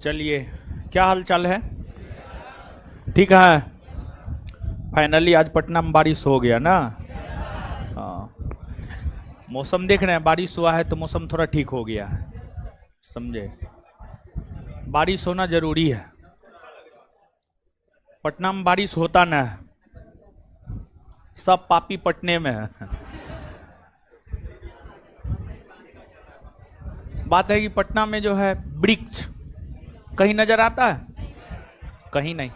चलिए, क्या हाल चाल है? ठीक है। फाइनली आज पटना में बारिश हो गया ना। हाँ, मौसम देख रहे हैं, बारिश हुआ है तो मौसम थोड़ा ठीक हो गया है, समझे? बारिश होना जरूरी है। पटना में बारिश होता ना है, सब पापी पटने में है। बात है कि पटना में जो है वृक्ष कहीं नजर आता है? कहीं नहीं।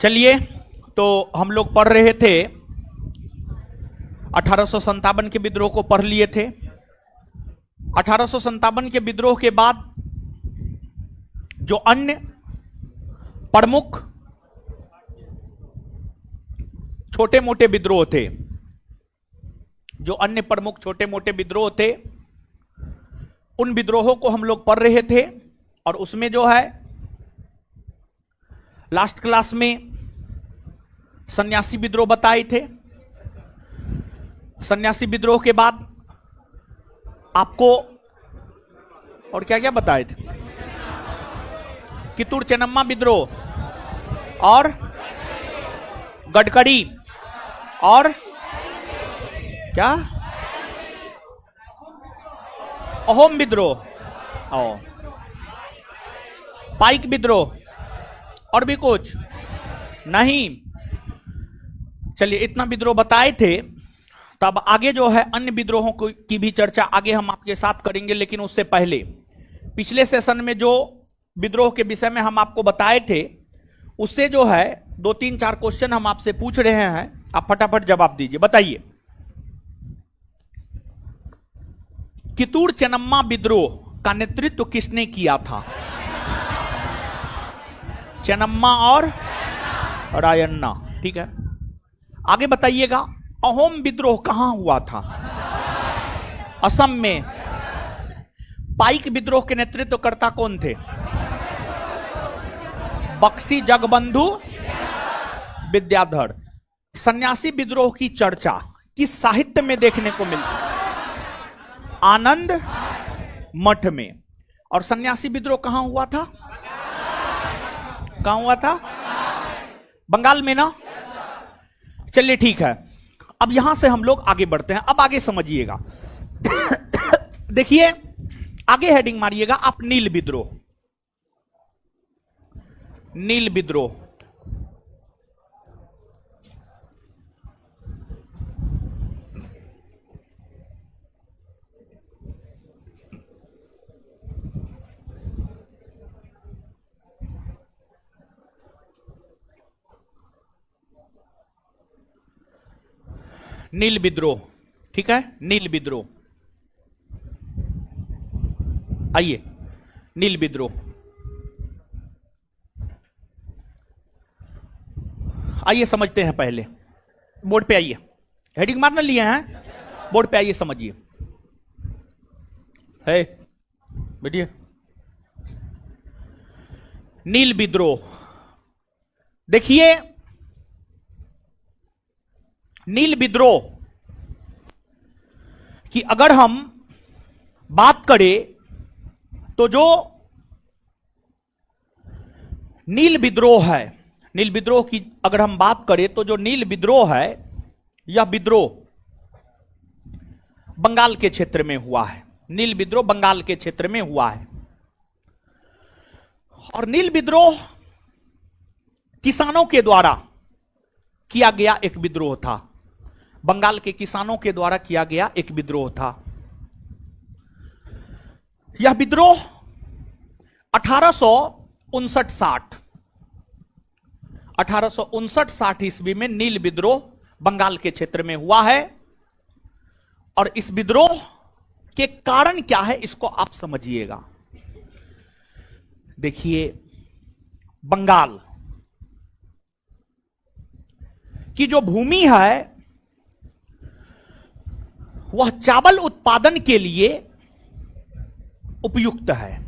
चलिए, तो हम लोग पढ़ रहे थे 1857 के विद्रोह को पढ़ लिए थे। 1857 के विद्रोह के बाद जो अन्य प्रमुख छोटे मोटे विद्रोह थे, जो अन्य प्रमुख छोटे मोटे विद्रोह थे, उन विद्रोहों को हम लोग पढ़ रहे थे। और उसमें जो है लास्ट क्लास में सन्यासी विद्रोह बताए थे। सन्यासी विद्रोह के बाद आपको और क्या क्या बताए थे? कित्तूर चेन्नम्मा विद्रोह और गडकरी और क्या, अहोम विद्रोह और पाइक विद्रोह और भी कुछ नहीं। चलिए, इतना विद्रोह बताए थे। तब आगे जो है अन्य विद्रोहों की भी चर्चा आगे हम आपके साथ करेंगे, लेकिन उससे पहले पिछले सेशन में जो विद्रोह के विषय में हम आपको बताए थे, उससे जो है 2-3-4 क्वेश्चन हम आपसे पूछ रहे हैं, आप फटाफट जवाब दीजिए। बताइए, कित्तूर चेन्नम्मा विद्रोह का नेतृत्व किसने किया था? चेन्नम्मा और रायन्ना। ठीक है, आगे बताइएगा, अहोम विद्रोह कहां हुआ था? असम में। पाइक विद्रोह के नेतृत्वकर्ता कौन थे? बक्सी जगबंधु विद्याधर। सन्यासी विद्रोह की चर्चा किस साहित्य में देखने को मिलती? आनंद मठ में। और सन्यासी विद्रोह कहां हुआ था? कहां हुआ था? बंगाल में ना। चलिए ठीक है, अब यहां से हम लोग आगे बढ़ते हैं। अब आगे समझिएगा। देखिए, आगे हेडिंग मारिएगा आप, नील विद्रोह। नील विद्रोह। नील विद्रोह, ठीक है, नील विद्रोह। आइए, नील विद्रोह। आइए समझते हैं। पहले बोर्ड पे आइए, हेडिंग मारना लिए हैं, बोर्ड पे आइए, समझिए। है बैठिए। नील विद्रोह, देखिए, नील विद्रोह की अगर हम बात करें तो जो नील विद्रोह है, नील विद्रोह की अगर हम बात करें तो जो नील विद्रोह है, यह विद्रोह बंगाल के क्षेत्र में हुआ है। नील विद्रोह बंगाल के क्षेत्र में हुआ है। और नील विद्रोह किसानों के द्वारा किया गया एक विद्रोह था। बंगाल के किसानों के द्वारा किया गया एक विद्रोह था। यह विद्रोह 1859-60 ईस्वी में नील विद्रोह बंगाल के क्षेत्र में हुआ है। और इस विद्रोह के कारण क्या है, इसको आप समझिएगा। देखिए, बंगाल की जो भूमि है वह चावल उत्पादन के लिए उपयुक्त है।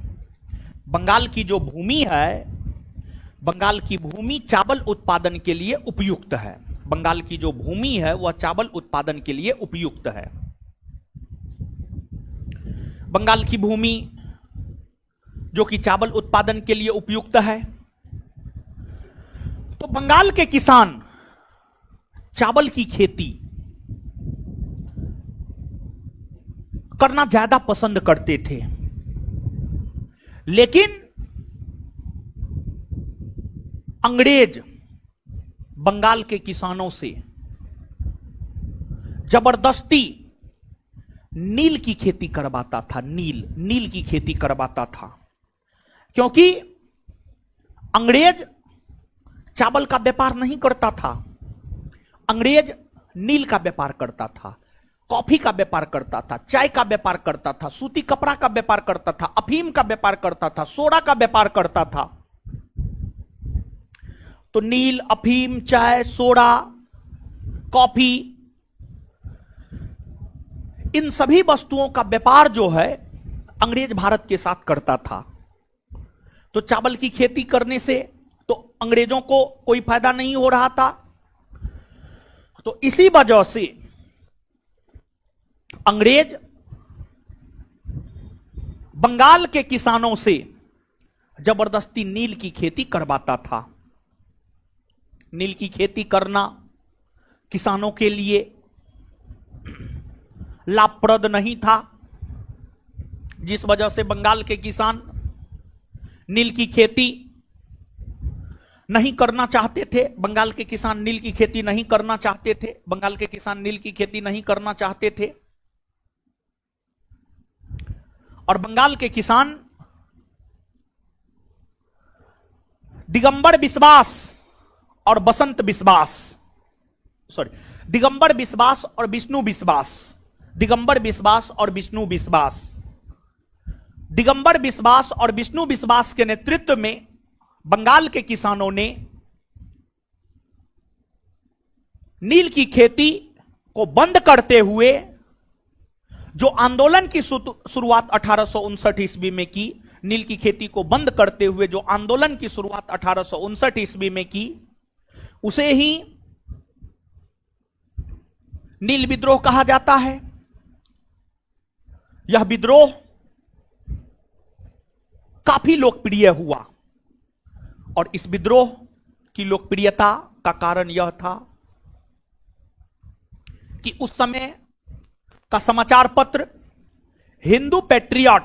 बंगाल की जो भूमि है, बंगाल की भूमि चावल उत्पादन के लिए उपयुक्त है। बंगाल की जो भूमि है वह चावल उत्पादन के लिए उपयुक्त है। बंगाल की भूमि जो कि चावल उत्पादन के लिए उपयुक्त है, तो बंगाल के किसान चावल की खेती करना ज्यादा पसंद करते थे। लेकिन अंग्रेज बंगाल के किसानों से जबरदस्ती नील की खेती करवाता था। नील की खेती करवाता था, क्योंकि अंग्रेज चावल का व्यापार नहीं करता था, अंग्रेज नील का व्यापार करता था, कॉफी का व्यापार करता था, चाय का व्यापार करता था, सूती कपड़ा का व्यापार करता था, अफीम का व्यापार करता था, सोडा का व्यापार करता था। तो नील, अफीम, चाय, सोडा, कॉफी, इन सभी वस्तुओं का व्यापार जो है अंग्रेज भारत के साथ करता था। तो चावल की खेती करने से तो अंग्रेजों को कोई फायदा नहीं हो रहा था। तो इसी वजह से अंग्रेज बंगाल के किसानों से जबरदस्ती नील की खेती करवाता था। नील की खेती करना किसानों के लिए लाभप्रद नहीं था, जिस वजह से बंगाल के किसान नील की खेती नहीं करना चाहते थे। बंगाल के किसान नील की खेती नहीं करना चाहते थे। बंगाल के किसान नील की खेती नहीं करना चाहते थे। और बंगाल के किसान दिगंबर विश्वास और बसंत विश्वास, दिगंबर विश्वास और विष्णु विश्वास, दिगंबर विश्वास और विष्णु विश्वास, दिगंबर विश्वास और विष्णु विश्वास के नेतृत्व में बंगाल के किसानों ने नील की खेती को बंद करते हुए जो आंदोलन की शुरुआत 1859 ईस्वी में की, नील की खेती को बंद करते हुए जो आंदोलन की शुरुआत 1859 ईस्वी में की, उसे ही नील विद्रोह कहा जाता है। यह विद्रोह काफी लोकप्रिय हुआ और इस विद्रोह की लोकप्रियता का कारण यह था कि उस समय का समाचार पत्र हिंदू पैट्रियट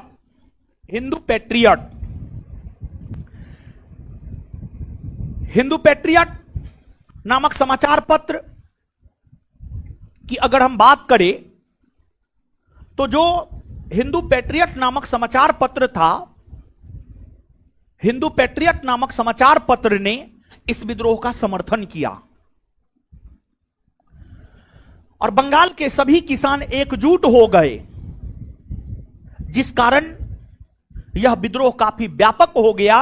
नामक समाचार पत्र की अगर हम बात करें तो जो हिंदू पैट्रियट नामक समाचार पत्र था, हिंदू पैट्रियट नामक समाचार पत्र ने इस विद्रोह का समर्थन किया और बंगाल के सभी किसान एकजुट हो गए, जिस कारण यह विद्रोह काफी व्यापक हो गया।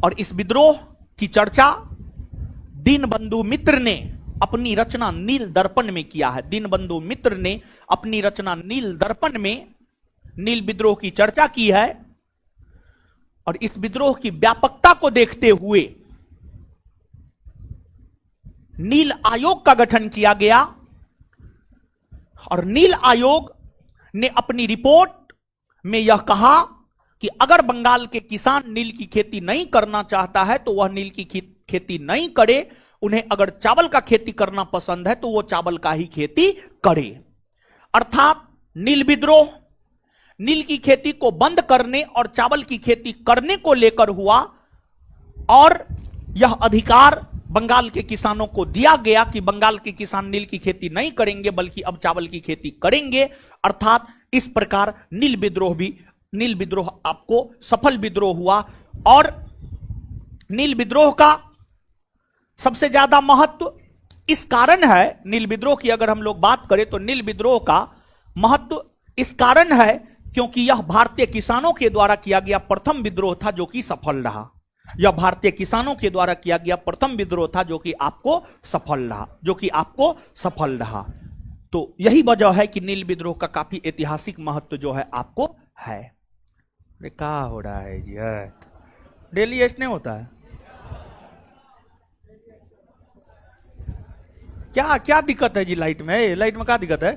और इस विद्रोह की चर्चा दीनबंधु मित्र ने अपनी रचना नील दर्पण में किया है। दीनबंधु मित्र ने अपनी रचना नील दर्पण में नील विद्रोह की चर्चा की है और इस विद्रोह की व्यापकता को देखते हुए नील आयोग का गठन किया गया और नील आयोग ने अपनी रिपोर्ट में यह कहा कि अगर बंगाल के किसान नील की खेती नहीं करना चाहता है तो वह नील की खेती नहीं करे। उन्हें अगर चावल का खेती करना पसंद है तो वो चावल का ही खेती करे। अर्थात नील विद्रोह नील की खेती को बंद करने और चावल की खेती करने को लेकर हुआ और यह अधिकार बंगाल के किसानों को दिया गया कि बंगाल के किसान नील की खेती नहीं करेंगे बल्कि अब चावल की खेती करेंगे। अर्थात इस प्रकार नील विद्रोह आपको सफल विद्रोह हुआ। और नील विद्रोह का सबसे ज्यादा महत्व इस कारण है, नील विद्रोह की अगर हम लोग बात करें तो नील विद्रोह का महत्व इस कारण है क्योंकि यह भारतीय किसानों के द्वारा किया गया प्रथम विद्रोह था जो कि सफल रहा। यह भारतीय किसानों के द्वारा किया गया प्रथम विद्रोह था जो कि आपको सफल रहा। तो यही वजह है कि नील विद्रोह का काफी ऐतिहासिक महत्व जो है आपको है। अरे क्या हो रहा है जी? डेली ऐसे नहीं होता है क्या? क्या दिक्कत है जी? लाइट में क्या दिक्कत है?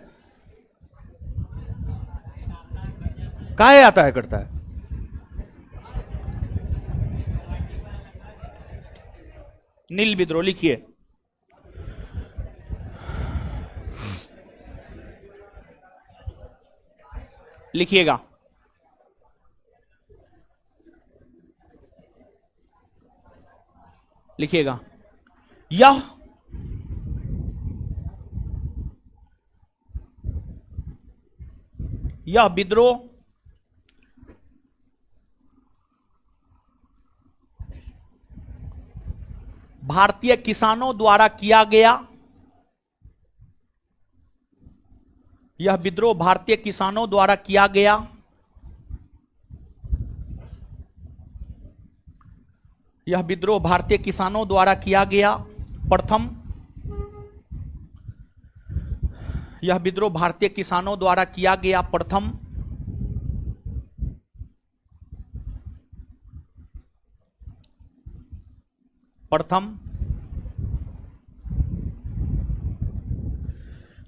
काहे आता है करता है? नील विद्रोह लिखिए। लिखिएगा। लिखिएगा। यह विद्रोह भारतीय किसानों द्वारा किया गया। यह विद्रोह भारतीय किसानों द्वारा किया गया यह विद्रोह भारतीय किसानों द्वारा किया गया प्रथम। यह विद्रोह भारतीय किसानों द्वारा किया गया प्रथम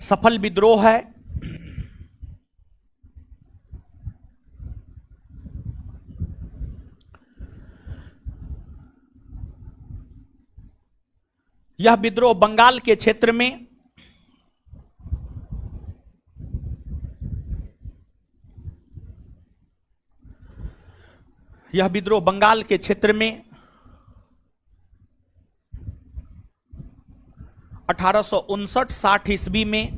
सफल विद्रोह है। यह विद्रोह बंगाल के क्षेत्र में यह विद्रोह बंगाल के क्षेत्र में 1859-60 ईस्वी में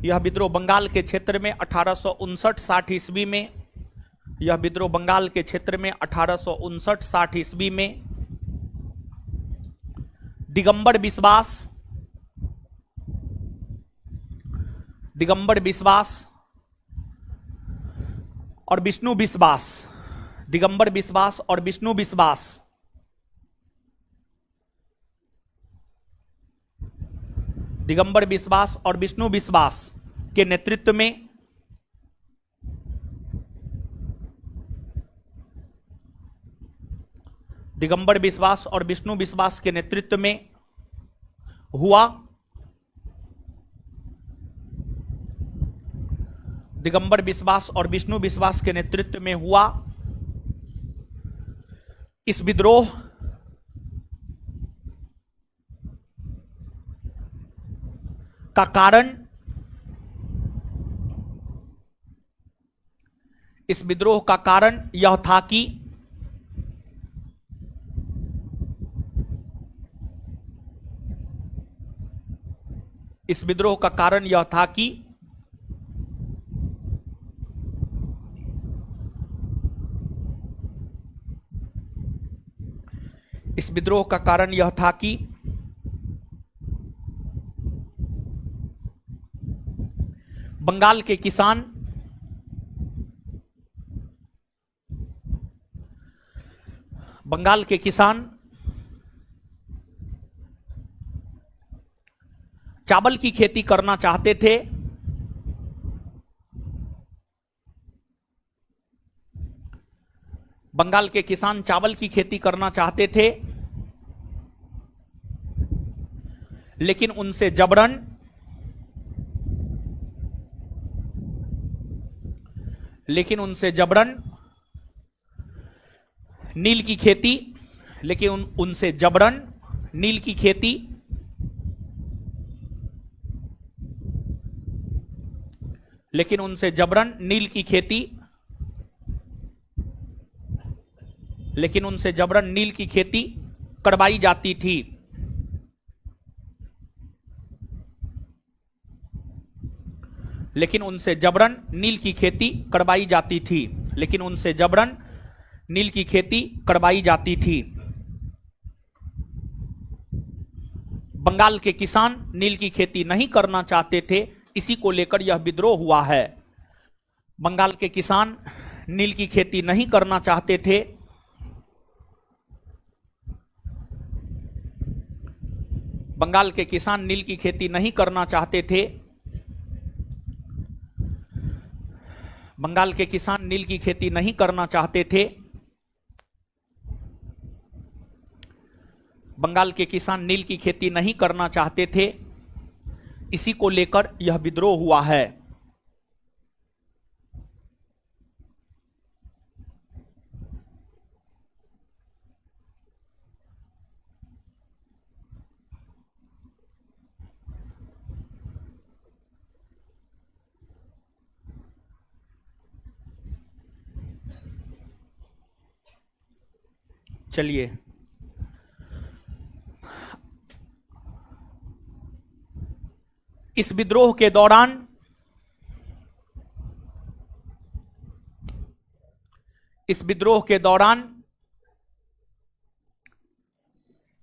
यह विद्रोह बंगाल के क्षेत्र में 1859-60 ईस्वी में यह विद्रोह बंगाल के क्षेत्र में 1859-60 ईस्वी में दिगंबर विश्वास और विष्णु विश्वास दिगंबर विश्वास और विष्णु विश्वास दिगंबर विश्वास और विष्णु विश्वास के नेतृत्व में दिगंबर विश्वास और विष्णु विश्वास के नेतृत्व में हुआ। दिगंबर विश्वास और विष्णु विश्वास के नेतृत्व में हुआ। इस विद्रोह का कारण इस विद्रोह का कारण यह था कि इस विद्रोह का कारण यह था कि इस विद्रोह का कारण यह था कि बंगाल के किसान चावल की खेती करना चाहते थे। बंगाल के किसान चावल की खेती करना चाहते थे, लेकिन उनसे जबरन नील की खेती करवाई जाती थी। लेकिन उनसे जबरन नील की खेती करवाई जाती थी। बंगाल के किसान नील की खेती नहीं करना चाहते थे, इसी को लेकर यह विद्रोह हुआ है। बंगाल के किसान नील की खेती नहीं करना चाहते थे, बंगाल के किसान नील की खेती नहीं करना चाहते थे। बंगाल के किसान नील की खेती नहीं करना चाहते थे। बंगाल के किसान नील की खेती नहीं करना चाहते थे, इसी को लेकर यह विद्रोह हुआ है। चलिए, इस विद्रोह के दौरान इस विद्रोह के दौरान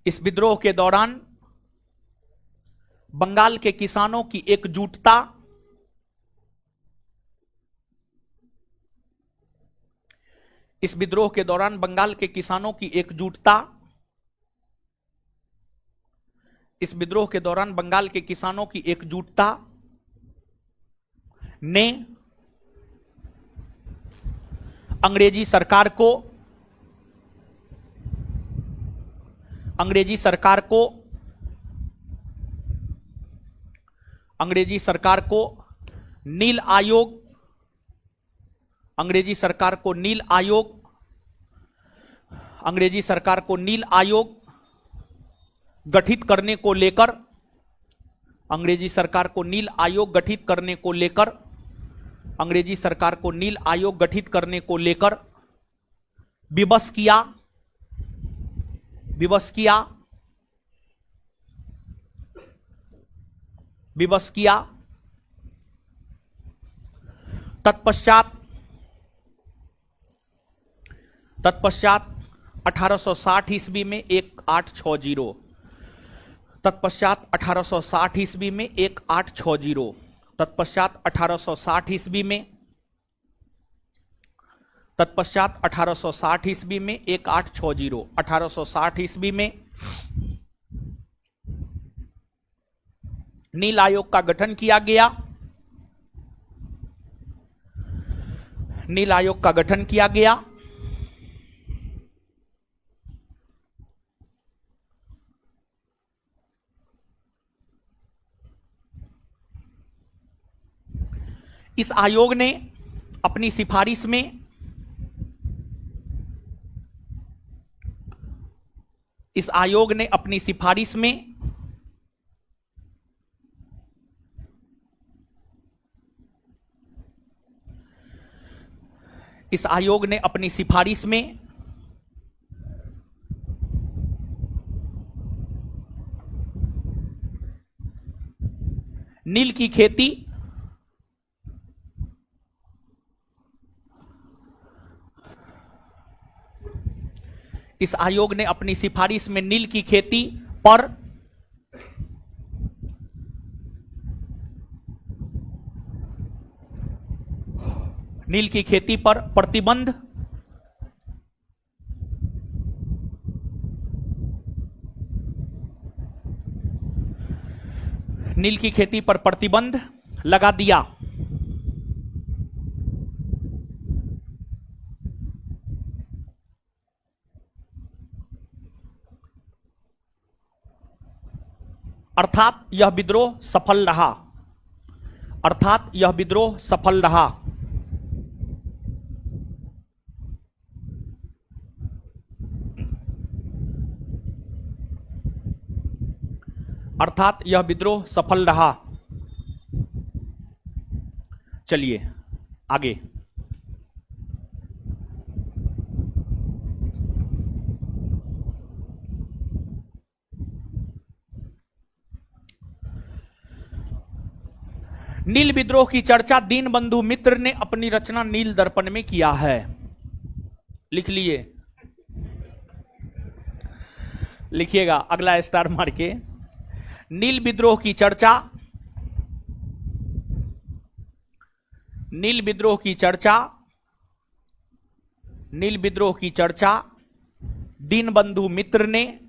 इस विद्रोह के दौरान बंगाल के किसानों की एकजुटता इस विद्रोह के दौरान बंगाल के किसानों की एकजुटता इस विद्रोह के दौरान बंगाल के किसानों की एकजुटता ने अंग्रेजी सरकार को अंग्रेजी सरकार को नील आयोग अंग्रेजी सरकार को नील आयोग गठित करने को लेकर अंग्रेजी सरकार को नील आयोग गठित करने को लेकर अंग्रेजी सरकार को नील आयोग गठित करने को लेकर विवश किया। तत्पश्चात 1860 ईस्वी में 1860 तत्पश्चात 1860 ईस्वी में 1860 तत्पश्चात 1860 ईस्वी में 1860 ईस्वी में 1860 1860 ईस्वी में नील आयोग का गठन किया गया। नील आयोग का गठन किया गया। इस आयोग ने अपनी सिफारिश में इस आयोग ने अपनी सिफारिश में इस आयोग ने अपनी सिफारिश में नील की खेती इस आयोग ने अपनी सिफारिश में नील की खेती पर प्रतिबंध नील की खेती पर प्रतिबंध लगा दिया। अर्थात यह विद्रोह सफल रहा। अर्थात यह विद्रोह सफल रहा। अर्थात यह विद्रोह सफल रहा। चलिए आगे। नील विद्रोह की चर्चा दीनबंधु मित्र ने अपनी रचना नील दर्पण में किया है। लिख लिए, लिखिएगा अगला स्टार मार के। नील विद्रोह की चर्चा नील विद्रोह की चर्चा नील विद्रोह की चर्चा दीनबंधु मित्र ने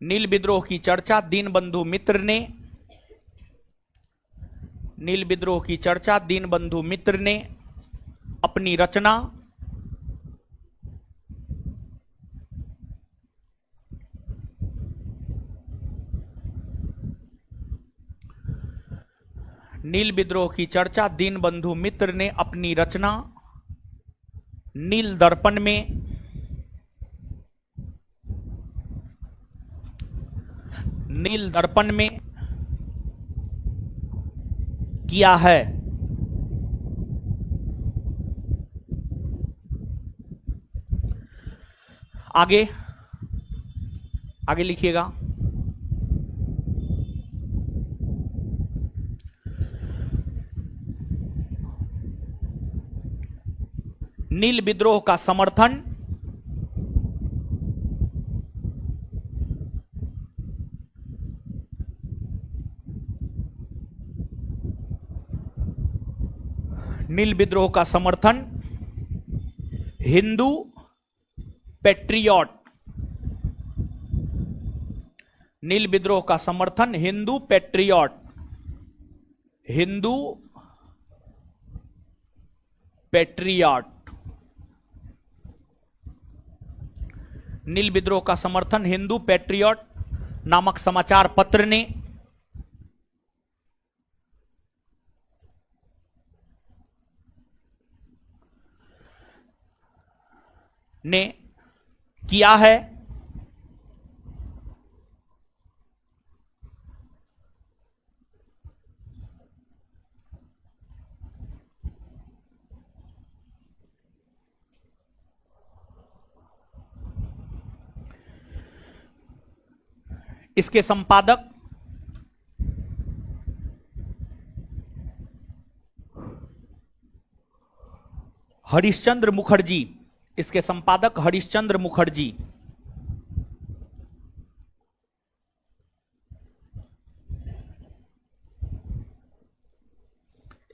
नील विद्रोह की चर्चा दीनबंधु मित्र ने नील विद्रोह की चर्चा दीनबंधु मित्र ने अपनी रचना नील विद्रोह की चर्चा दीनबंधु मित्र ने अपनी रचना नील दर्पण में किया है। आगे आगे लिखिएगा। नील विद्रोह का समर्थन नील विद्रोह का समर्थन हिंदू पैट्रियट, नील विद्रोह का समर्थन हिंदू पैट्रियट, हिंदू पैट्रियट, नील विद्रोह का समर्थन हिंदू पैट्रियट नामक समाचार पत्र ने किया है। इसके संपादक हरिश्चंद्र मुखर्जी, इसके संपादक हरिश्चंद्र मुखर्जी,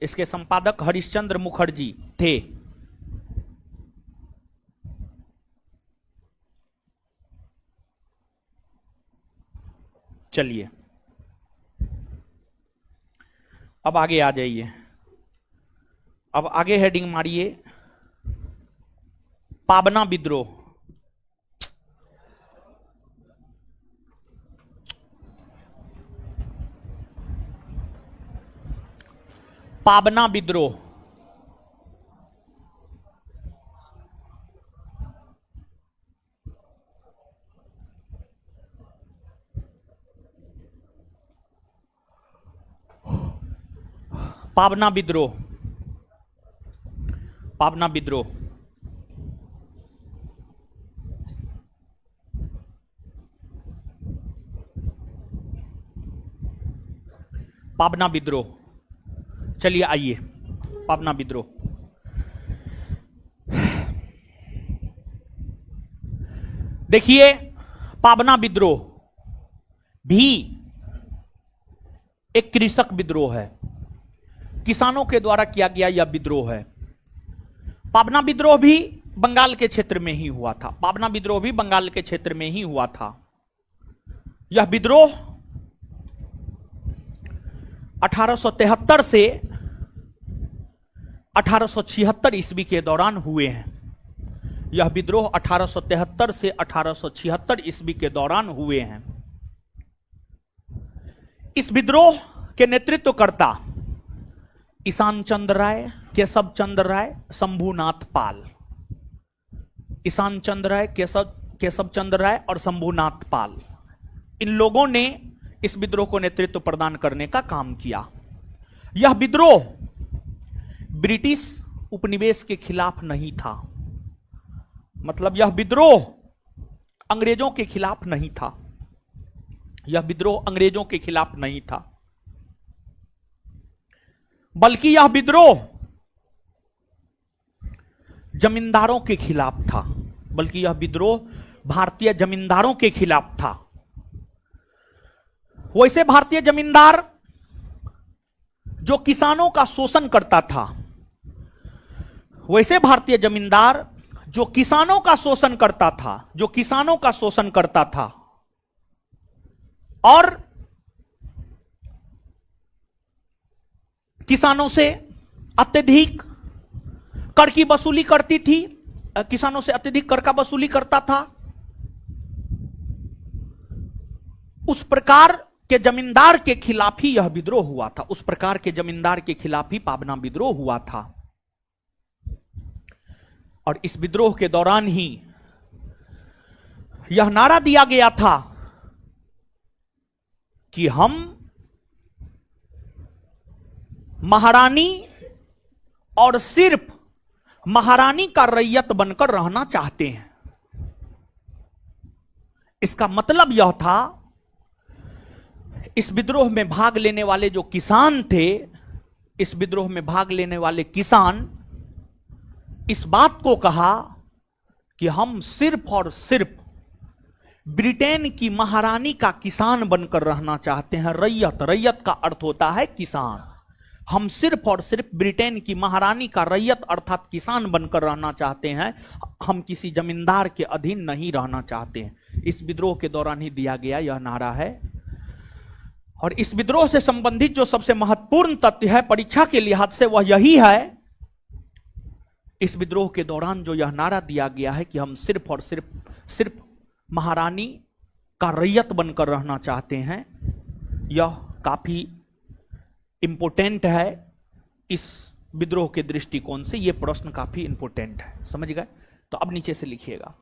इसके संपादक हरिश्चंद्र मुखर्जी थे। चलिए अब आगे आ जाइए। अब आगे हेडिंग मारिए पाबना विद्रोह। पाबना विद्रोह। पाबना विद्रोह, पाबना विद्रोह। पाबना विद्रोह, चलिए आइए पाबना विद्रोह। देखिए पाबना विद्रोह भी एक कृषक विद्रोह है, किसानों के द्वारा किया गया यह विद्रोह है। पाबना विद्रोह भी बंगाल के क्षेत्र में ही हुआ था, पाबना विद्रोह भी बंगाल के क्षेत्र में ही हुआ था। यह विद्रोह 1873 से 1876 ईस्वी के दौरान हुए हैं। यह विद्रोह 1873 से 1876 ईस्वी के दौरान हुए हैं। इस विद्रोह के नेतृत्वकर्ता ईशान चंद्र राय, केशव चंद्र राय, शंभुनाथ पाल। ईशान चंद्र राय, केशव चंद्र राय और शंभुनाथ पाल, इन लोगों ने इस विद्रोह को नेतृत्व प्रदान करने का काम किया। यह विद्रोह ब्रिटिश उपनिवेश के खिलाफ नहीं था, मतलब यह विद्रोह अंग्रेजों के खिलाफ नहीं था, यह विद्रोह अंग्रेजों के खिलाफ नहीं था, बल्कि यह विद्रोह जमींदारों के खिलाफ था, बल्कि यह विद्रोह भारतीय जमींदारों के खिलाफ था। वैसे भारतीय जमींदार जो किसानों का शोषण करता था, वैसे भारतीय जमींदार जो किसानों का शोषण करता था, जो किसानों का शोषण करता था और किसानों से अत्यधिक कर की वसूली करती थी, किसानों से अत्यधिक कर का वसूली करता था, उस प्रकार के जमींदार के खिलाफ ही यह विद्रोह हुआ था। उस प्रकार के जमींदार के खिलाफ ही पाबना विद्रोह हुआ था। और इस विद्रोह के दौरान ही यह नारा दिया गया था कि हम महारानी और सिर्फ महारानी का रैयत बनकर रहना चाहते हैं। इसका मतलब यह था, इस विद्रोह में भाग लेने वाले जो किसान थे, इस विद्रोह में भाग लेने वाले किसान इस बात को कहा कि हम सिर्फ और सिर्फ ब्रिटेन की महारानी का किसान बनकर रहना चाहते हैं। रैयत, रैयत का अर्थ होता है किसान। हम सिर्फ और सिर्फ ब्रिटेन की महारानी का रैयत अर्थात किसान बनकर रहना चाहते हैं, हम किसी जमींदार के अधीन नहीं रहना चाहते हैं। इस विद्रोह के दौरान ही दिया गया यह नारा है। और इस विद्रोह से संबंधित जो सबसे महत्वपूर्ण तथ्य है परीक्षा के लिहाज से, वह यही है, इस विद्रोह के दौरान जो यह नारा दिया गया है कि हम सिर्फ और सिर्फ महारानी का रैयत बनकर रहना चाहते हैं, यह काफी इंपोर्टेंट है। इस विद्रोह के दृष्टिकोण से यह प्रश्न काफी इंपोर्टेंट है, समझ गए? तो अब नीचे से लिखिएगा,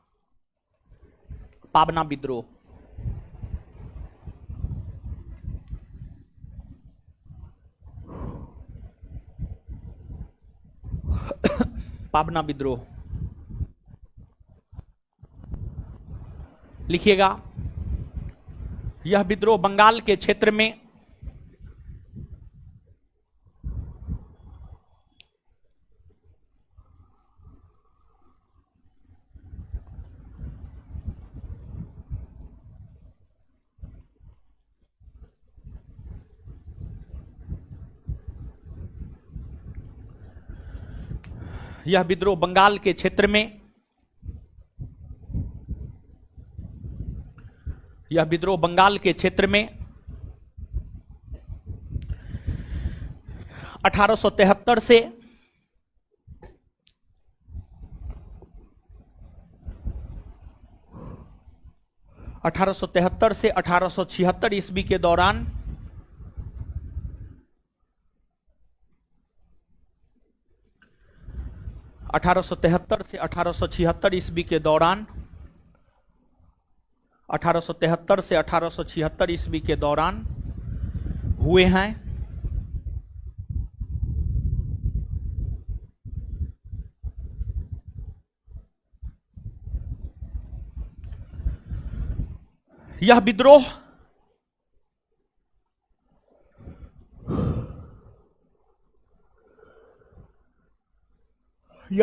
पाबना विद्रोह। पाबना विद्रोह लिखिएगा। यह विद्रोह बंगाल के क्षेत्र में यह विद्रोह बंगाल के क्षेत्र में, यह विद्रोह बंगाल के क्षेत्र में 1873 से 1876 ईस्वी के दौरान 1873 से 1876 ईस्वी के दौरान 1873 से 1876 ईस्वी के दौरान हुए हैं। यह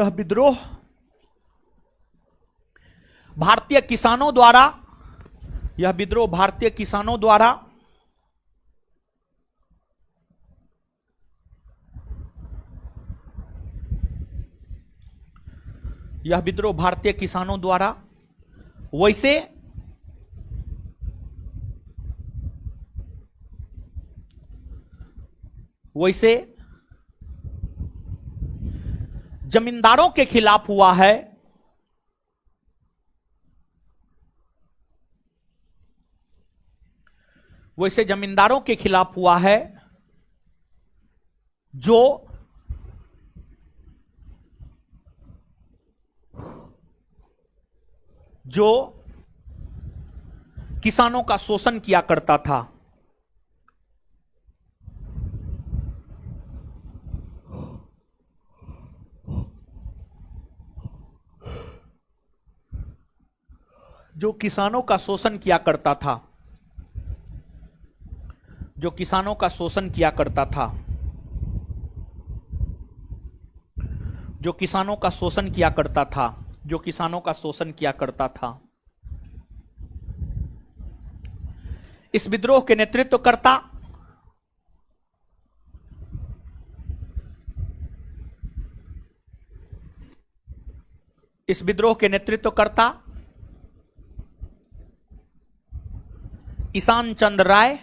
विद्रोह भारतीय किसानों द्वारा, यह विद्रोह भारतीय किसानों द्वारा यह विद्रोह भारतीय किसानों द्वारा वैसे जमींदारों के खिलाफ हुआ है, वैसे जमींदारों के खिलाफ हुआ है जो किसानों का शोषण किया करता था। जो किसानों का शोषण किया करता था, जो किसानों का शोषण किया करता था, जो किसानों का शोषण किया करता था, जो किसानों का शोषण किया करता था। इस विद्रोह के नेतृत्वकर्ता इस विद्रोह के नेतृत्वकर्ता ईशान चंद्र राय,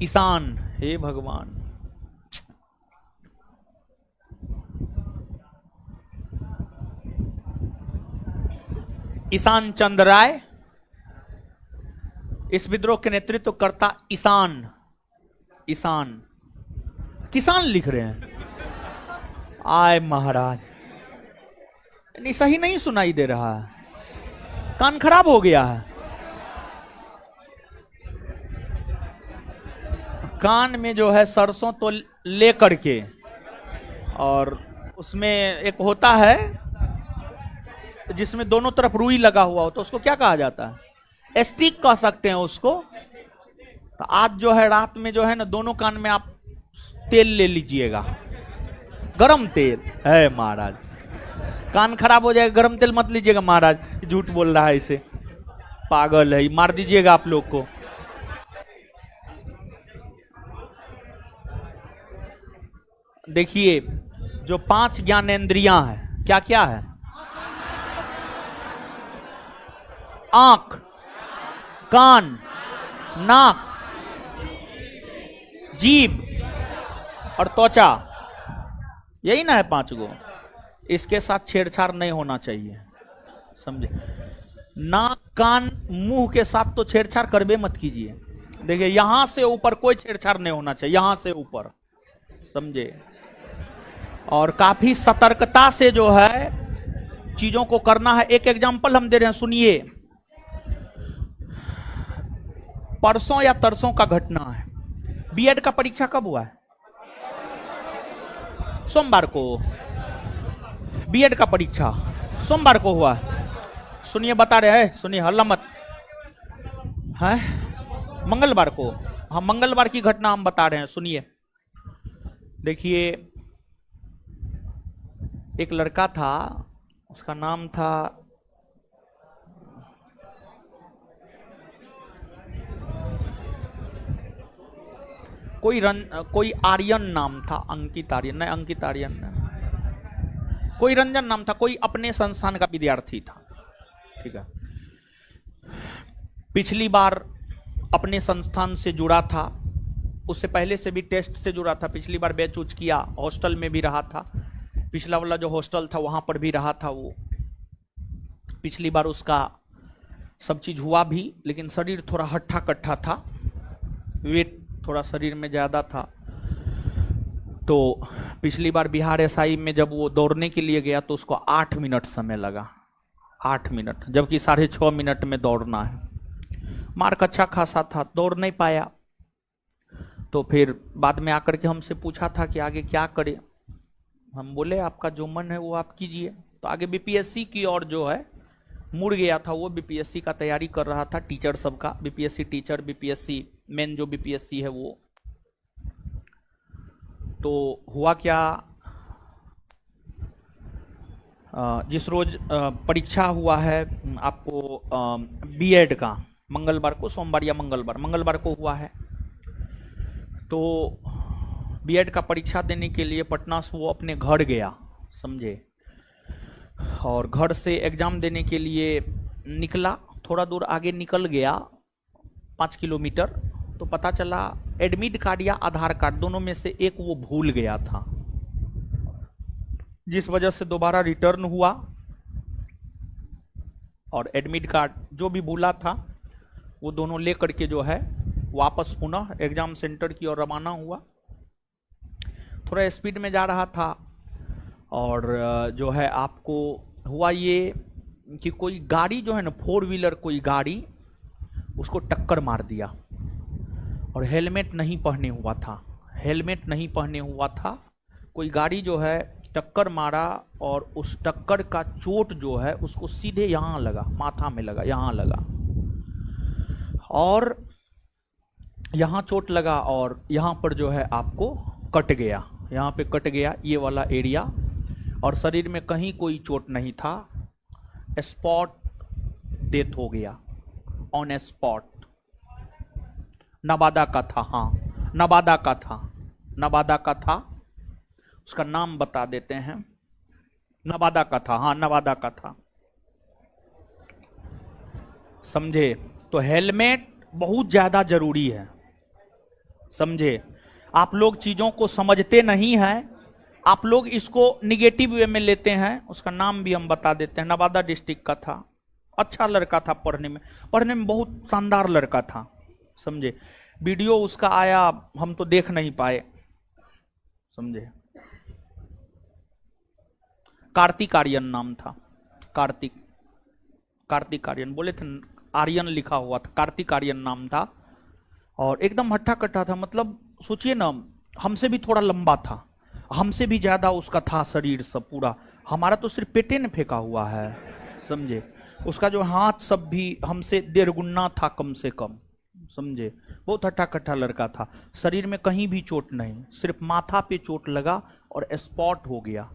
ईशान, हे भगवान, ईशान चंद्र राय, इस विद्रोह के नेतृत्वकर्ता ईशान, किसान लिख रहे हैं, आय महाराज, नहीं सही नहीं सुनाई दे रहा है, कान खराब हो गया है, कान में जो है सरसों तो ले करके, और उसमें एक होता है जिसमें दोनों तरफ रुई लगा हुआ हो तो उसको क्या कहा जाता है? स्टिक कह सकते हैं उसको। तो आज जो है रात में जो है ना, दोनों कान में आप तेल ले लीजिएगा, गरम तेल है महाराज। कान खराब हो जाएगा, गरम तेल मत लीजिएगा महाराज, झूठ बोल रहा है इसे, पागल है, मार दीजिएगा आप लोग को। देखिए, जो 5 ज्ञानेंद्रियां हैं, क्या क्या है? आंख, कान, नाक, जीभ और त्वचा, यही ना है 5 गो। इसके साथ छेड़छाड़ नहीं होना चाहिए, समझे? नाक, कान, मुंह के साथ तो छेड़छाड़ करबे मत कीजिए। देखिए, यहां से ऊपर कोई छेड़छाड़ नहीं होना चाहिए, यहां से ऊपर, समझे? और काफी सतर्कता से जो है चीजों को करना है। एक एग्जांपल हम दे रहे हैं, सुनिए। परसों या तरसों का घटना है, बीएड का परीक्षा कब हुआ है? सोमवार को। बीएड का परीक्षा सोमवार को हुआ है। सुनिए, बता रहे हैं, सुनिए, हल्ला मत है। मंगलवार को, हाँ मंगलवार की घटना हम बता रहे हैं, सुनिए। देखिए, एक लड़का था, उसका नाम था कोई आर्यन नाम था, अंकित आर्यन नहीं, अंकित आर्यन नहीं, कोई रंजन नाम था, कोई अपने संस्थान का विद्यार्थी था, ठीक है। पिछली बार अपने संस्थान से जुड़ा था, उससे पहले से भी टेस्ट से जुड़ा था, पिछली बार बैच उच किया, हॉस्टल में भी रहा था, पिछला वाला जो हॉस्टल था वहां पर भी रहा था वो। पिछली बार उसका सब चीज हुआ भी, लेकिन शरीर थोड़ा हट्ठा कट्ठा था, वेट थोड़ा शरीर में ज्यादा था। तो पिछली बार बिहार एसआई में जब वो दौड़ने के लिए गया तो उसको 8 मिनट समय लगा, 8 मिनट, जबकि 6.5 मिनट में दौड़ना है। मार्क अच्छा खासा था, दौड़ नहीं पाया। तो फिर बाद में आकर के हमसे पूछा था कि आगे क्या करे। हम बोले आपका जो मन है वो आप कीजिए। तो आगे बीपीएससी की ओर जो है मुड़ गया था वो, बीपीएससी का तैयारी कर रहा था, टीचर सबका, बीपीएससी टीचर, बीपीएससी मेन जो बीपीएससी है वो। तो हुआ क्या, जिस रोज परीक्षा हुआ है आपको बीएड का, मंगलवार को, सोमवार या मंगलवार को हुआ है। तो बीएड का परीक्षा देने के लिए पटना से वो अपने घर गया, समझे, और घर से एग्जाम देने के लिए निकला। थोड़ा दूर आगे निकल गया, 5 किलोमीटर, तो पता चला एडमिट कार्ड या आधार कार्ड दोनों में से एक वो भूल गया था, जिस वजह से दोबारा रिटर्न हुआ और एडमिट कार्ड जो भी भूला था वो दोनों लेकर के जो है वापस पुनः एग्जाम सेंटर की ओर रवाना हुआ। थोड़ा स्पीड में जा रहा था और जो है आपको हुआ ये कि कोई गाड़ी जो है ना, 4 व्हीलर कोई गाड़ी उसको टक्कर मार दिया, और हेलमेट नहीं पहने हुआ था, हेलमेट नहीं पहने हुआ था। कोई गाड़ी जो है टक्कर मारा और उस टक्कर का चोट जो है उसको सीधे यहाँ लगा, माथा में लगा, यहाँ लगा, और यहाँ चोट लगा और यहाँ पर जो है आपको कट गया, यहाँ पे कट गया ये वाला एरिया, और शरीर में कहीं कोई चोट नहीं था। स्पॉट डेथ हो गया, ऑन स्पॉट। नवादा का था, हाँ नवादा का था, नवादा का था, उसका नाम बता देते हैं, नवादा का था, हाँ नवादा का था, समझे। तो हेलमेट बहुत ज्यादा जरूरी है, समझे। आप लोग चीजों को समझते नहीं हैं, आप लोग इसको निगेटिव वे में लेते हैं। उसका नाम भी हम बता देते हैं, नवादा डिस्ट्रिक्ट का था, अच्छा लड़का था, पढ़ने में बहुत शानदार लड़का था, समझे। वीडियो उसका आया, हम तो देख नहीं पाए, समझे। कार्तिक आर्यन नाम था, कार्तिक आर्यन, बोले थे आर्यन लिखा हुआ था, कार्तिक आर्यन नाम था, और एकदम हट्ठा कट्ठा था। मतलब सोचिए ना, हमसे भी थोड़ा लंबा था, हमसे भी ज्यादा उसका था शरीर सब पूरा, हमारा तो सिर्फ पेटे ने फेंका हुआ है, समझे। उसका जो हाथ सब भी हमसे 1.5 गुना था कम से कम, समझे। बहुत हट्टा कट्टा लड़का था, शरीर में कहीं भी चोट नहीं, सिर्फ माथा पे चोट लगा और स्पॉट हो गया।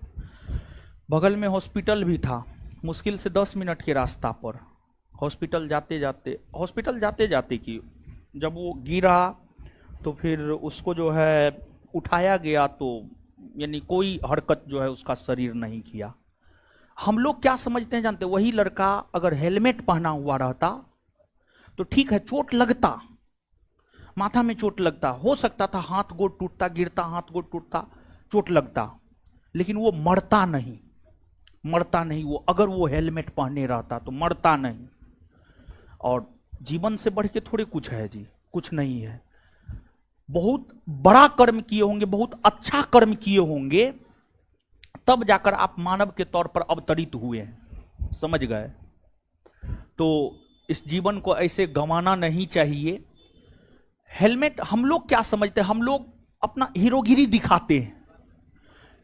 बगल में हॉस्पिटल भी था, मुश्किल से 10 मिनट के रास्ता पर। हॉस्पिटल जाते जाते कि जब वो गिरा तो फिर उसको जो है उठाया गया, तो यानी कोई हरकत जो है उसका शरीर नहीं किया। हम लोग क्या समझते हैं जानते, वही लड़का अगर हेलमेट पहना हुआ रहता तो ठीक है, चोट लगता, माथा में चोट लगता, हो सकता था हाथ गोड़ टूटता, गिरता हाथ गोड़ टूटता, चोट लगता, लेकिन वो मरता नहीं वो, अगर वो हेलमेट पहने रहता तो मरता नहीं। और जीवन से बढ़ के थोड़े कुछ है जी, कुछ नहीं है। बहुत बड़ा कर्म किए होंगे, बहुत अच्छा कर्म किए होंगे, तब जाकर आप मानव के तौर पर अवतरित हुए हैं, समझ गए। तो इस जीवन को ऐसे गंवाना नहीं चाहिए। हेलमेट हम लोग क्या समझते हैं, हम लोग अपना हीरोगिरी दिखाते हैं,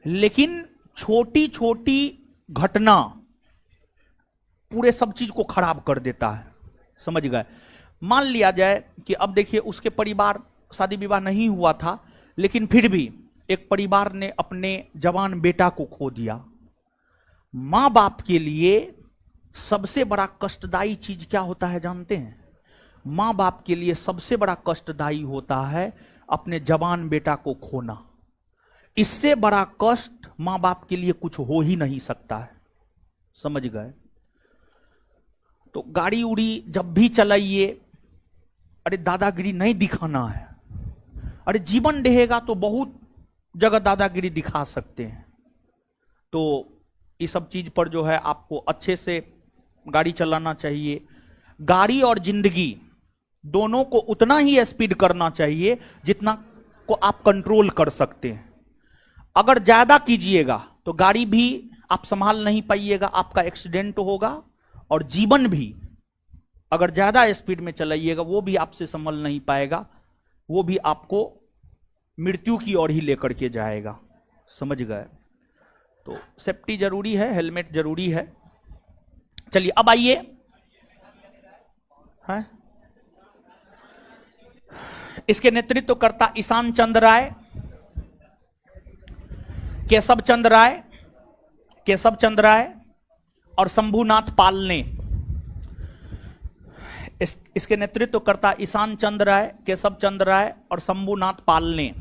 लेकिन छोटी छोटी घटना पूरे सब चीज को खराब कर देता है, समझ गए। मान लिया जाए कि अब देखिए उसके परिवार, शादी विवाह नहीं हुआ था, लेकिन फिर भी एक परिवार ने अपने जवान बेटा को खो दिया। मां बाप के लिए सबसे बड़ा कष्टदायी चीज क्या होता है जानते हैं? मां बाप के लिए सबसे बड़ा कष्टदायी होता है अपने जवान बेटा को खोना। इससे बड़ा कष्ट मां बाप के लिए कुछ हो ही नहीं सकता है, समझ गए। तो गाड़ी उड़ी जब भी चलाइए, अरे दादागिरी नहीं दिखाना है। अरे जीवन रहेगा तो बहुत जगह दादागिरी दिखा सकते हैं। तो ये सब चीज पर जो है आपको अच्छे से गाड़ी चलाना चाहिए। गाड़ी और जिंदगी दोनों को उतना ही स्पीड करना चाहिए जितना को आप कंट्रोल कर सकते हैं। अगर ज्यादा कीजिएगा तो गाड़ी भी आप संभाल नहीं पाइएगा, आपका एक्सीडेंट होगा, और जीवन भी अगर ज्यादा स्पीड में चलाइएगा वो भी आपसे संभल नहीं पाएगा, वो भी आपको मृत्यु की ओर ही लेकर के जाएगा, समझ गए। तो सेफ्टी जरूरी है, हेलमेट जरूरी है। चलिए अब आइए, है इसके नेतृत्व करता ईशान चंद्र राय, केशव चंद्र राय और शंभुनाथ पाल ने। इसके नेतृत्व करता ईशान चंद्र राय, केशव चंद्र राय और शंभुनाथ पाल ने।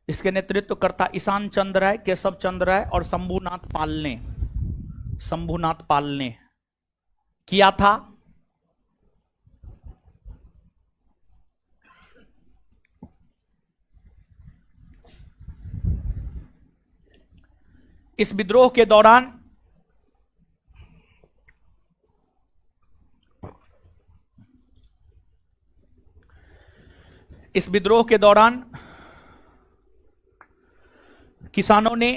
इसके नेतृत्व करता ईशान चंद्र राय, केशव चंद्र राय और शंभुनाथ पाल ने किया था। इस विद्रोह के दौरान किसानों ने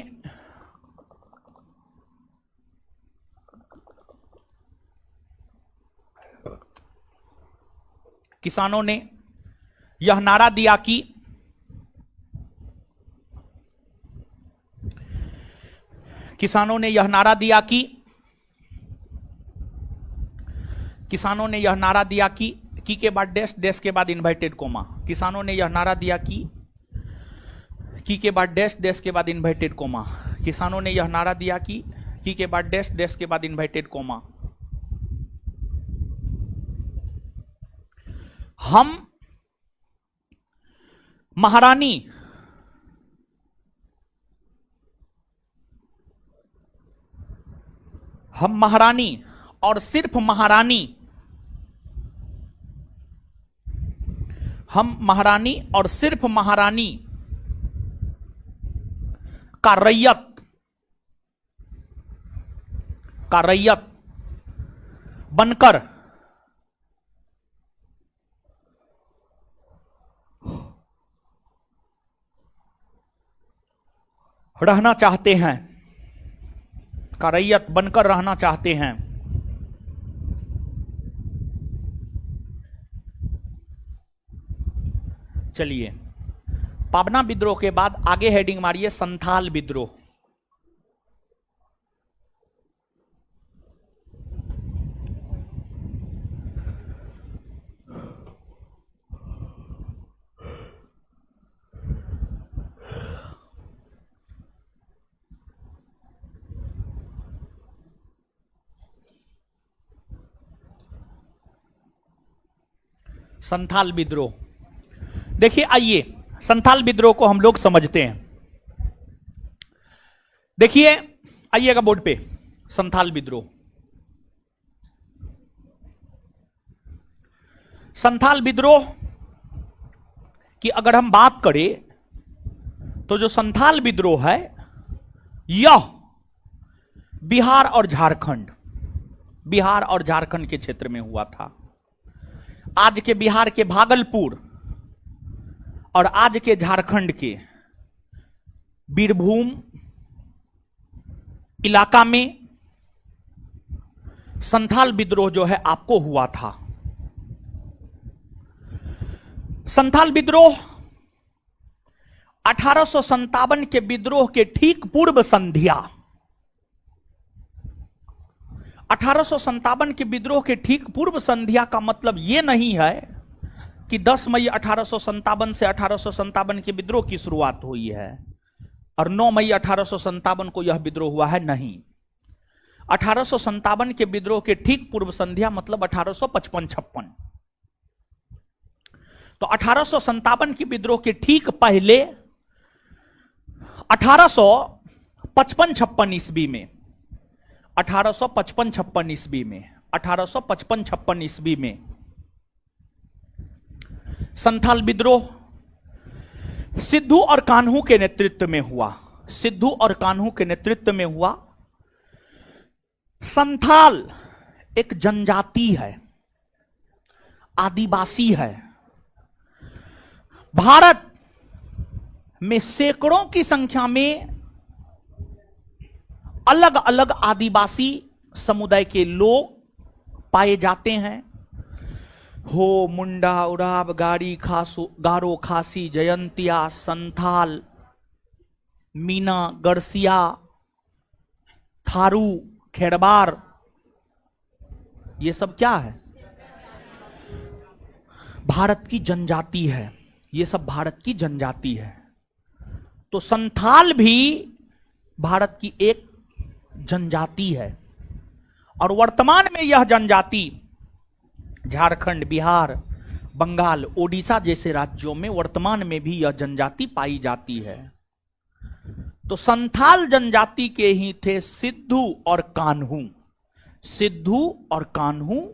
यह नारा दिया कि की के बाद डैश के बाद इन्वर्टेड कोमा। किसानों ने यह नारा दिया कि के बाद डैश के बाद इन्वर्टेड कोमा। किसानों ने यह नारा दिया कि के बाद डैश के बाद इन्वर्टेड कोमा। हम महारानी और सिर्फ महारानी, हम महारानी और सिर्फ महारानी का रैयत बनकर रहना चाहते हैं, का रैयत बनकर रहना चाहते हैं। चलिए, पाबना विद्रोह के बाद आगे हेडिंग मारिए संथाल विद्रोह। संथाल विद्रोह। देखिए, आइए संथाल विद्रोह को हम लोग समझते हैं। देखिए, आइएगा बोर्ड पे, संथाल विद्रोह। संथाल विद्रोह की अगर हम बात करें तो जो संथाल विद्रोह है यह बिहार और झारखंड के क्षेत्र में हुआ था। आज के बिहार के भागलपुर और आज के झारखंड के बीरभूम इलाका में संथाल विद्रोह जो है आपको हुआ था। संथाल विद्रोह 1857 के विद्रोह के ठीक पूर्व संध्या, 1857 के विद्रोह के ठीक पूर्व संध्या का मतलब यह नहीं है कि 10 मई 1857 से 1857 के विद्रोह की शुरुआत हुई है और 9 मई 1857 को यह विद्रोह हुआ है, नहीं। 1857 के विद्रोह के ठीक पूर्व संध्या मतलब 1855-56। तो 1857 के विद्रोह के ठीक पहले 1855-56 ईस्वी में 1855-56 ईस्वी में संथाल विद्रोह सिद्धू और कान्हू के नेतृत्व में हुआ। सिद्धू और कान्हू के नेतृत्व में हुआ। संथाल एक जनजाति है, आदिवासी है। भारत में सैकड़ों की संख्या में अलग अलग आदिवासी समुदाय के लोग पाए जाते हैं। हो, मुंडा, उराव, गारो, खासी, जयंतिया, संथाल, मीना, गरसिया, थारू, खेड़बार, ये सब क्या है? भारत की जनजाति है। ये सब भारत की जनजाति है। तो संथाल भी भारत की एक जनजाति है और वर्तमान में यह जनजाति झारखंड, बिहार, बंगाल, ओडिशा जैसे राज्यों में वर्तमान में भी यह जनजाति पाई जाती है। तो संथाल जनजाति के ही थे सिद्धू और कान्हू। सिद्धू और कान्हू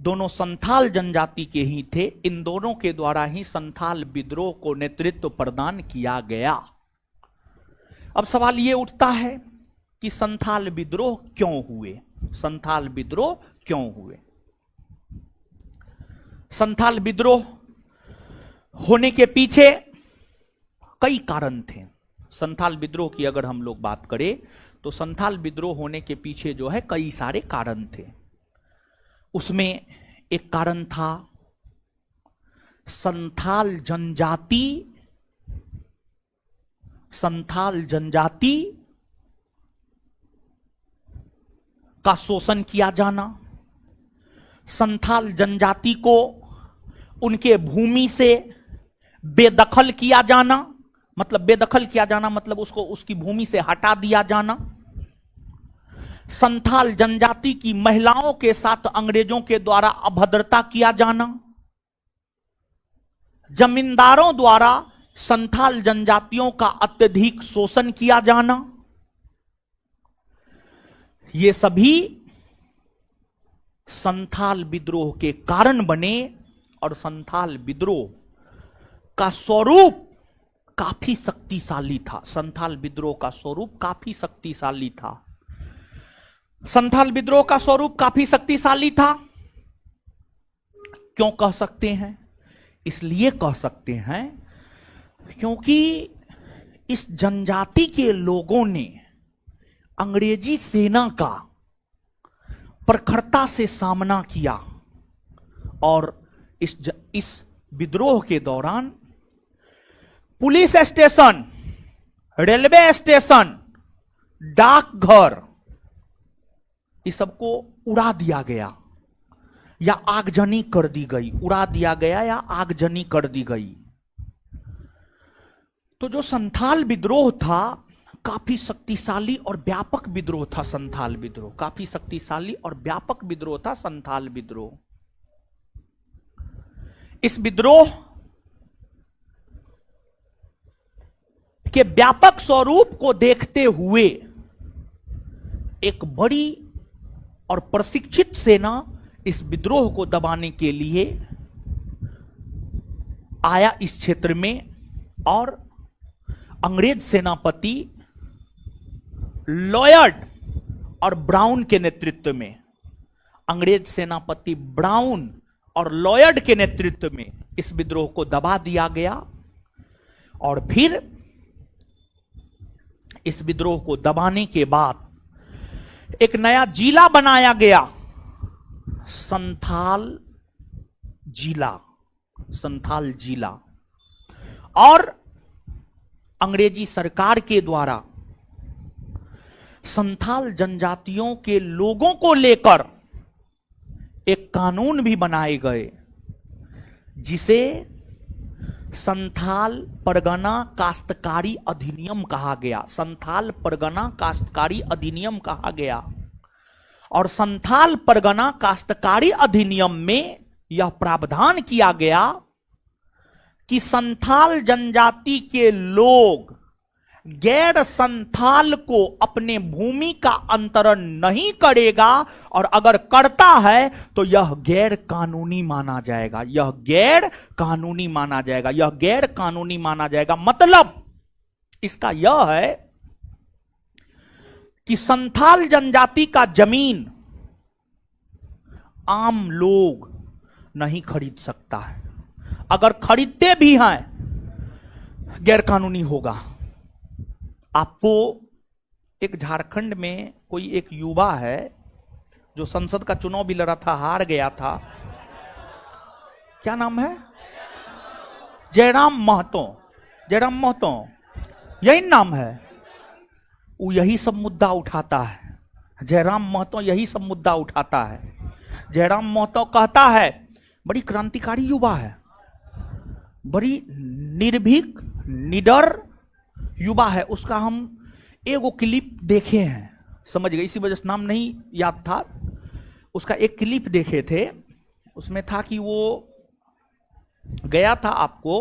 दोनों संथाल जनजाति के ही थे। इन दोनों के द्वारा ही संथाल विद्रोह को नेतृत्व प्रदान किया गया। अब सवाल यह उठता है कि संथाल विद्रोह क्यों हुए? संथाल विद्रोह क्यों हुए? संथाल विद्रोह होने के पीछे कई कारण थे। संथाल विद्रोह की अगर हम लोग बात करें तो संथाल विद्रोह होने के पीछे जो है कई सारे कारण थे। उसमें एक कारण था संथाल जनजाति का शोषण किया जाना, संथाल जनजाति को उनके भूमि से बेदखल किया जाना। मतलब बेदखल किया जाना मतलब उसको उसकी भूमि से हटा दिया जाना। संथाल जनजाति की महिलाओं के साथ अंग्रेजों के द्वारा अभद्रता किया जाना। जमींदारों द्वारा संथाल जनजातियों का अत्यधिक शोषण किया जाना। ये सभी संथाल विद्रोह के कारण बने और संथाल विद्रोह का स्वरूप काफी शक्तिशाली था। संथाल विद्रोह का स्वरूप काफी शक्तिशाली था। संथाल विद्रोह का स्वरूप काफी शक्तिशाली था। क्यों कह सकते हैं? इसलिए कह सकते हैं क्योंकि इस जनजाति के लोगों ने अंग्रेजी सेना का प्रखरता से सामना किया और इस विद्रोह के दौरान पुलिस स्टेशन, रेलवे स्टेशन, डाकघर, इस सबको उड़ा दिया गया या आगजनी कर दी गई। उड़ा दिया गया या आगजनी कर दी गई। तो जो संथाल विद्रोह था काफी शक्तिशाली और व्यापक विद्रोह था। संथाल विद्रोह काफी शक्तिशाली और व्यापक विद्रोह था। संथाल विद्रोह इस विद्रोह के व्यापक स्वरूप को देखते हुए एक बड़ी और प्रशिक्षित सेना इस विद्रोह को दबाने के लिए आया इस क्षेत्र में, और अंग्रेज सेनापति लॉयड और ब्राउन के नेतृत्व में, अंग्रेज सेनापति ब्राउन और लॉयड के नेतृत्व में इस विद्रोह को दबा दिया गया। और फिर इस विद्रोह को दबाने के बाद एक नया जिला बनाया गया, संथाल जिला, संथाल जिला। और अंग्रेजी सरकार के द्वारा संथाल जनजातियों के लोगों को लेकर एक कानून भी बनाए गए, जिसे संथाल परगना काश्तकारी अधिनियम कहा गया। संथाल परगना काश्तकारी अधिनियम कहा गया। और संथाल परगना काश्तकारी अधिनियम में यह प्रावधान किया गया कि संथाल जनजाति के लोग गैर संथाल को अपने भूमि का अंतरण नहीं करेगा, और अगर करता है तो यह गैर कानूनी माना जाएगा, यह गैर कानूनी माना जाएगा, यह गैर कानूनी माना जाएगा। मतलब इसका यह है कि संथाल जनजाति का जमीन आम लोग नहीं खरीद सकता है, अगर खरीदते भी हैं गैर कानूनी होगा। आपको एक झारखंड में कोई एक युवा है जो संसद का चुनाव भी लड़ा था, हार गया था, क्या नाम है? जयराम महतो, जयराम महतो, यही नाम है। वो यही सब मुद्दा उठाता है, जयराम महतो यही सब मुद्दा उठाता है। जयराम महतो कहता है, बड़ी क्रांतिकारी युवा है, बड़ी निर्भीक निडर युवा है, उसका हम एगो क्लिप देखे हैं, समझ गए, इसी वजह से नाम नहीं याद था। उसका एक क्लिप देखे थे, उसमें था कि वो गया था आपको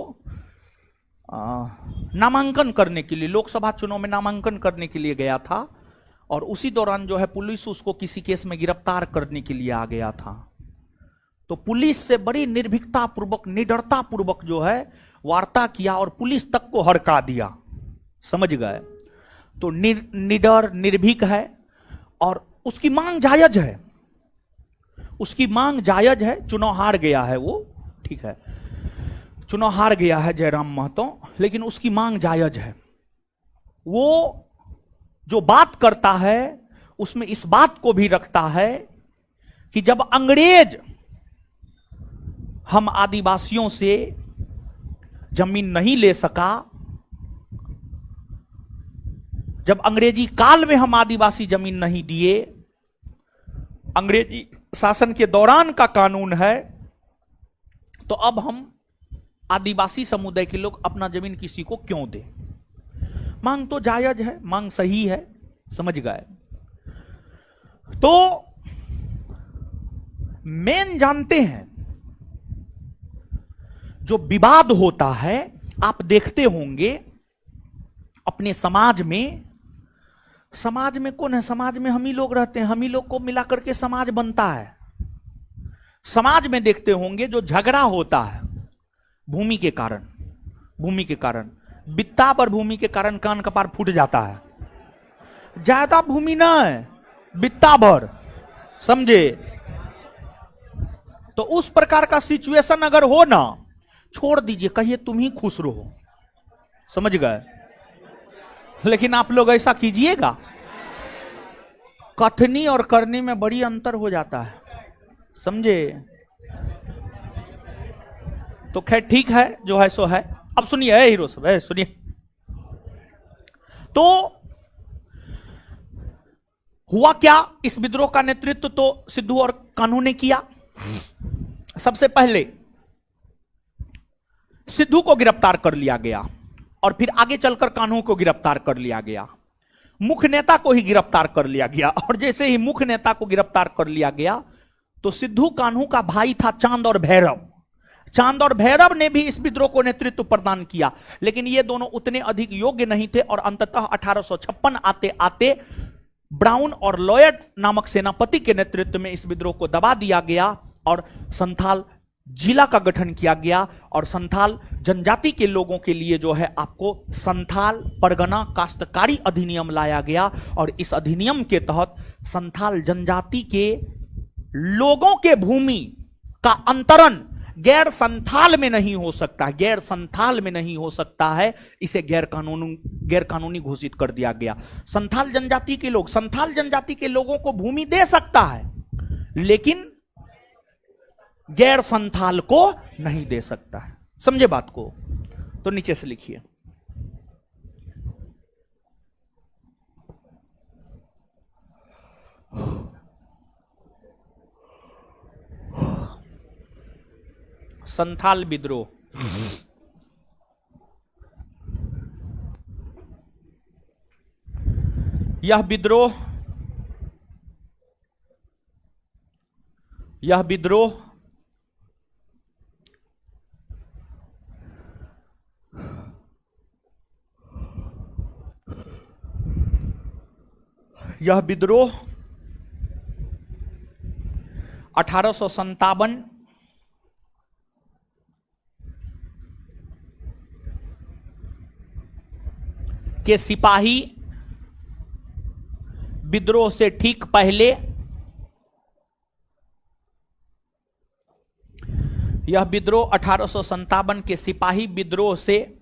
नामांकन करने के लिए, लोकसभा चुनाव में नामांकन करने के लिए गया था, और उसी दौरान जो है पुलिस उसको किसी केस में गिरफ्तार करने के लिए आ गया था। तो पुलिस से बड़ी निर्भीकता पूर्वक, निडरता पूर्वक जो है वार्ता किया और पुलिस तक को हड़का दिया, समझ गए। तो निडर निर्भीक है और उसकी मांग जायज है, उसकी मांग जायज है। चुनाव हार गया है वो, ठीक है, चुनाव हार गया है जयराम महतो, लेकिन उसकी मांग जायज है। वो जो बात करता है उसमें इस बात को भी रखता है कि जब अंग्रेज हम आदिवासियों से जमीन नहीं ले सका, जब अंग्रेजी काल में हम आदिवासी जमीन नहीं दिए, अंग्रेजी शासन के दौरान का कानून है, तो अब हम आदिवासी समुदाय के लोग अपना जमीन किसी को क्यों दें? मांग तो जायज है, मांग सही है, समझ गए। तो मेन जानते हैं जो विवाद होता है, आप देखते होंगे अपने समाज में, समाज में कौन है? समाज में हम ही लोग रहते हैं, हम ही लोग को मिलाकर के समाज बनता है। समाज में देखते होंगे जो झगड़ा होता है भूमि के कारण, भूमि के कारण, बित्ता पर भूमि के कारण कान कपार फूट जाता है। ज्यादा भूमि ना है, बित्ता भर, समझे? तो उस प्रकार का सिचुएशन अगर हो ना, छोड़ दीजिए, कहिए तुम ही खुश रहो, समझ गए। लेकिन आप लोग ऐसा कीजिएगा, कथनी और करनी में बड़ी अंतर हो जाता है, समझे? तो खैर ठीक है, जो है सो है। अब सुनिए हीरो सब है, सुनिए। तो हुआ क्या, इस विद्रोह का नेतृत्व तो सिद्धू और कान्हू ने किया। सबसे पहले सिद्धू को गिरफ्तार कर लिया गया और फिर आगे चलकर कान्हू को गिरफ्तार कर लिया गया। मुख्य नेता को ही गिरफ्तार कर लिया गया, और जैसे ही मुख्य नेता को गिरफ्तार कर लिया गया तो सिद्धू कान्हू का भाई था चांद और भैरव। चांद और भैरव ने भी इस विद्रोह को नेतृत्व प्रदान किया, लेकिन ये दोनों उतने अधिक योग्य नहीं थे और अंततः 1856 आते आते ब्राउन और लॉयड नामक सेनापति के नेतृत्व में इस विद्रोह को दबा दिया गया और संथाल जिला का गठन किया गया और संथाल जनजाति के लोगों के लिए जो है आपको संथाल परगना काश्तकारी अधिनियम लाया गया और इस अधिनियम के तहत संथाल जनजाति के लोगों के भूमि का अंतरण गैर संथाल में नहीं हो सकता, गैर संथाल में नहीं हो सकता है, इसे गैर कानूनी घोषित कर दिया गया। संथाल जनजाति के लोगों को भूमि दे सकता है, लेकिन गैर संथाल को नहीं दे सकता है। समझे बात को? तो नीचे से लिखिए। संथाल विद्रोह, यह विद्रोह यह विद्रोह 1857 के सिपाही विद्रोह से ठीक पहले, यह विद्रोह 1857 के सिपाही विद्रोह से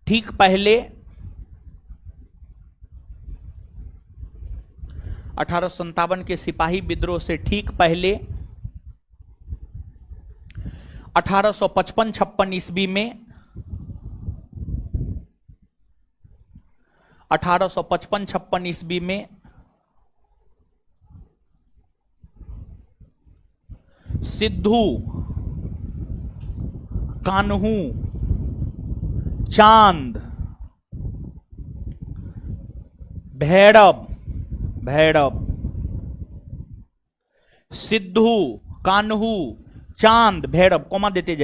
ठीक पहले 1857 के सिपाही विद्रोह से ठीक पहले 1855-56 ईस्वी में 1855-56 ईस्वी में सिद्धू, कान्हू, चांद, भैरव, सिद्धू, कान्हू, चांद, भैरव, कोमा देते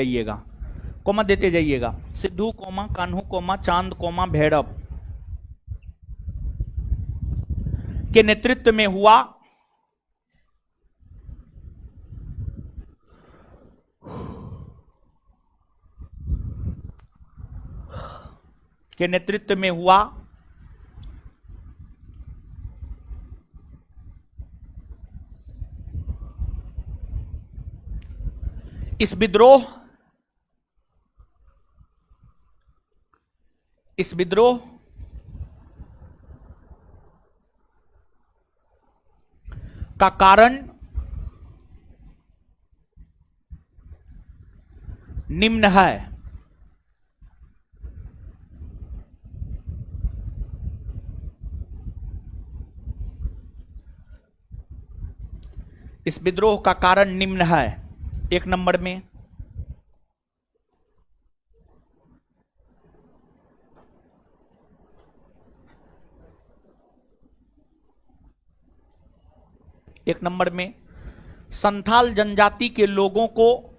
जाइएगा, सिद्धू कोमा कान्हू कोमा चांद कोमा भैरव के नेतृत्व में हुआ इस विद्रोह का कारण निम्न है। इस विद्रोह का कारण निम्न है। एक नंबर में संथाल जनजाति के लोगों को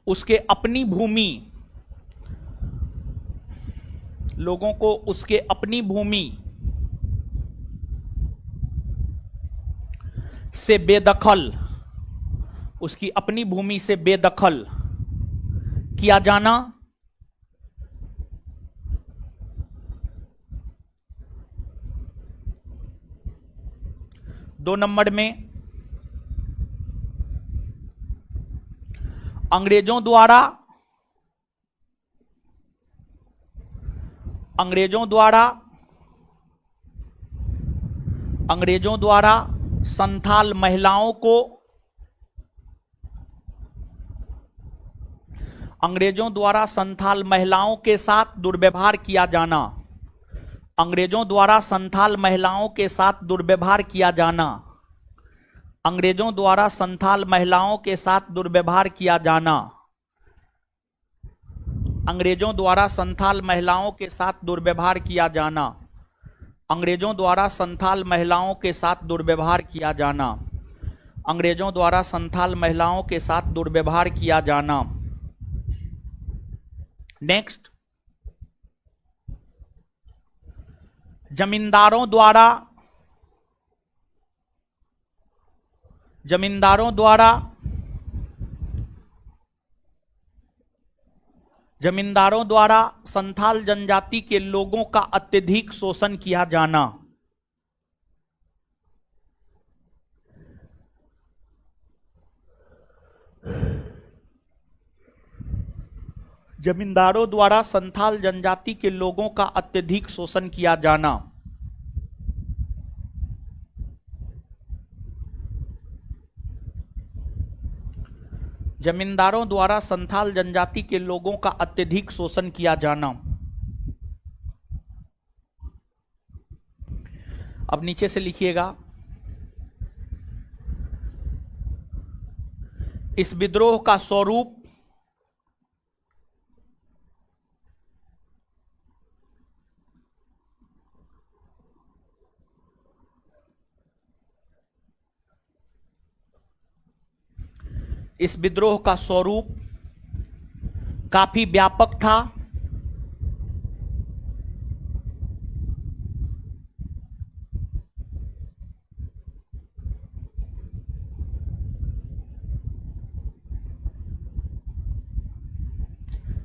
उसके अपनी भूमि से बेदखल किया जाना, दो नंबर में अंग्रेजों द्वारा संथाल महिलाओं के साथ दुर्व्यवहार किया जाना, अंग्रेजों द्वारा संथाल महिलाओं के साथ दुर्व्यवहार किया जाना। अंग्रेजों द्वारा संथाल महिलाओं के साथ दुर्व्यवहार किया जाना। अंग्रेजों द्वारा संथाल महिलाओं के साथ दुर्व्यवहार किया जाना। अंग्रेजों द्वारा संथाल महिलाओं के साथ दुर्व्यवहार किया जाना। नेक्स्ट, जमींदारों द्वारा संथाल जनजाति के लोगों का अत्यधिक शोषण किया जाना। जमींदारों द्वारा संथाल जनजाति के लोगों का अत्यधिक शोषण किया जाना। जमींदारों द्वारा संथाल जनजाति के लोगों का अत्यधिक शोषण किया जाना। अब नीचे से लिखिएगा, इस विद्रोह का स्वरूप काफी व्यापक था।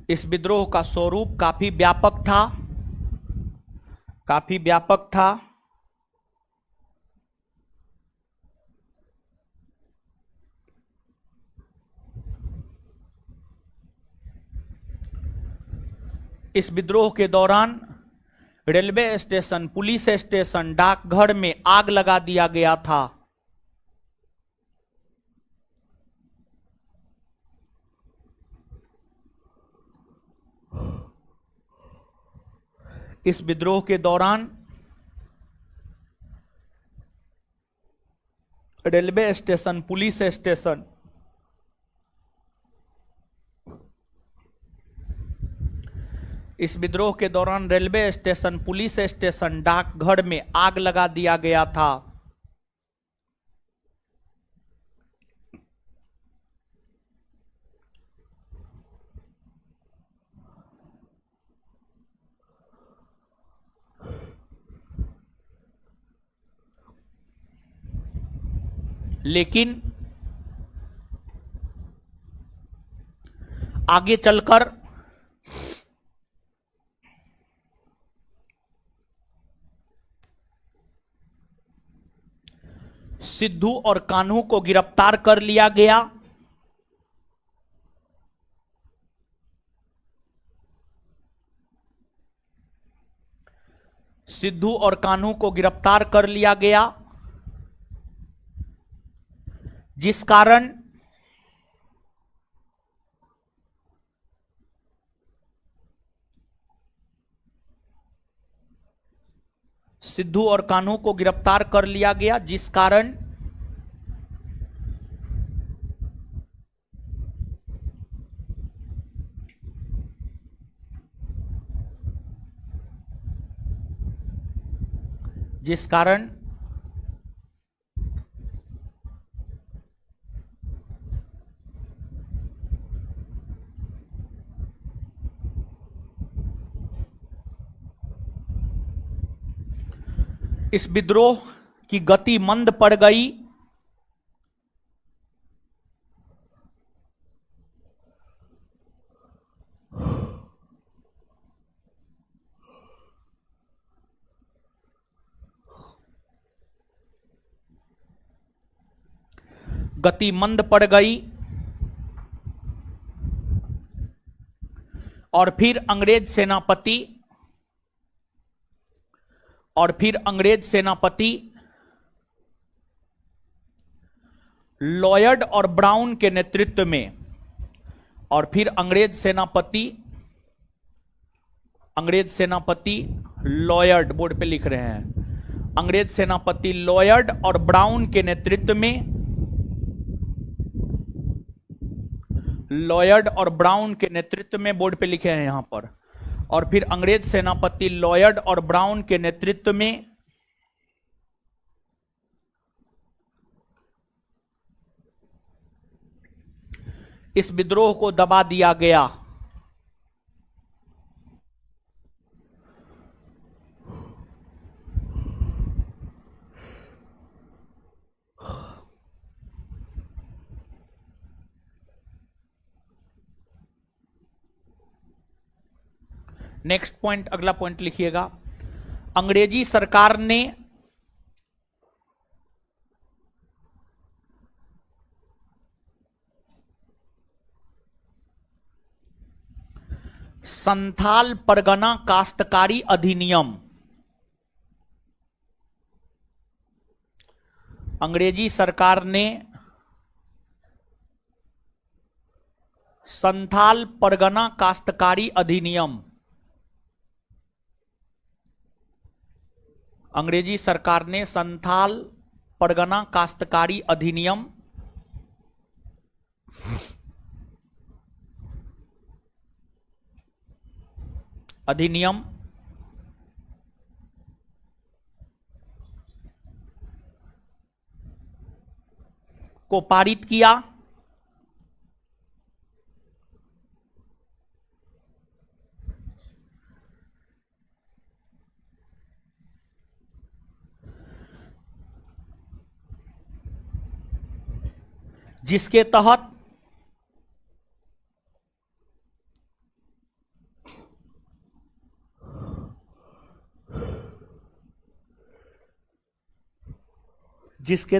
इस विद्रोह का स्वरूप काफी व्यापक था। इस विद्रोह के दौरान रेलवे स्टेशन, पुलिस स्टेशन, डाकघर में आग लगा दिया गया था। इस विद्रोह के दौरान रेलवे स्टेशन, पुलिस स्टेशन, इस विद्रोह के दौरान रेलवे स्टेशन, पुलिस स्टेशन, डाकघर में आग लगा दिया गया था। लेकिन आगे चलकर सिद्धू और कान्हू को गिरफ्तार कर लिया गया। सिद्धू और कान्हू को गिरफ्तार कर लिया गया, जिस कारण सिद्धू और कान्हू को गिरफ्तार कर लिया गया, जिस कारण इस विद्रोह की गति मंद पड़ गई। गति मंद पड़ गई और फिर अंग्रेज सेनापति लॉयड और ब्राउन के नेतृत्व में, और फिर अंग्रेज सेनापति लॉयड, बोर्ड पे लिख रहे हैं, अंग्रेज सेनापति लॉयड और ब्राउन के नेतृत्व में लॉयड और ब्राउन के नेतृत्व में, बोर्ड पे लिखे हैं यहां पर, और फिर अंग्रेज सेनापति लॉयड और ब्राउन के नेतृत्व में इस विद्रोह को दबा दिया गया। नेक्स्ट पॉइंट, अगला पॉइंट लिखिएगा। अंग्रेजी सरकार ने संथाल परगना काश्तकारी अधिनियम, अंग्रेजी सरकार ने संथाल परगना काश्तकारी अधिनियम, अंग्रेजी सरकार ने संथाल परगना काश्तकारी अधिनियम को पारित किया। जिसके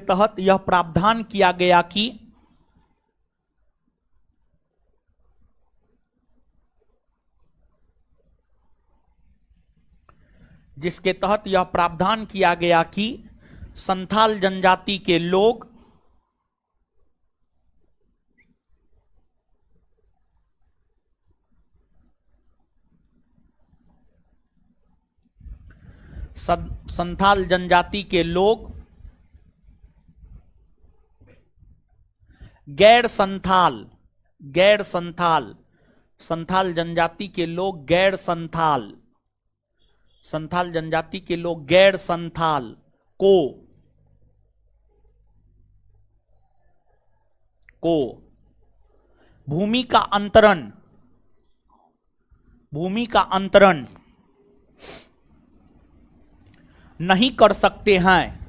तहत यह प्रावधान किया गया कि संथाल जनजाति के लोग गैर संथाल को भूमि का अंतरण नहीं कर सकते हैं।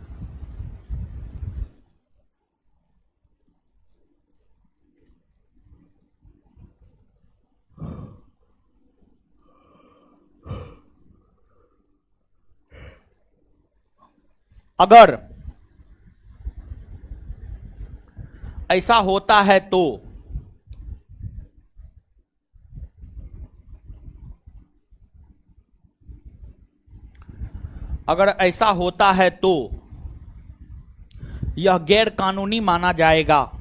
अगर ऐसा होता है तो यह गैर कानूनी माना जाएगा।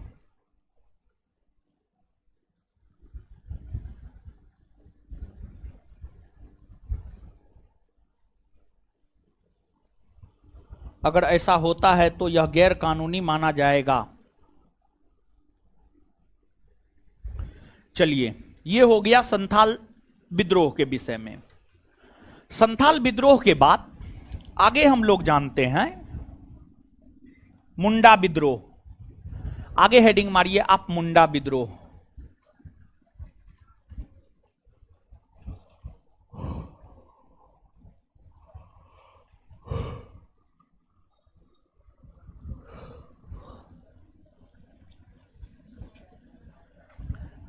अगर ऐसा होता है तो यह गैर कानूनी माना जाएगा। चलिए, यह हो गया संथाल विद्रोह के विषय में। संथाल विद्रोह के बाद आगे हम लोग जानते हैं मुंडा विद्रोह। आगे हेडिंग मारिए आप, मुंडा विद्रोह।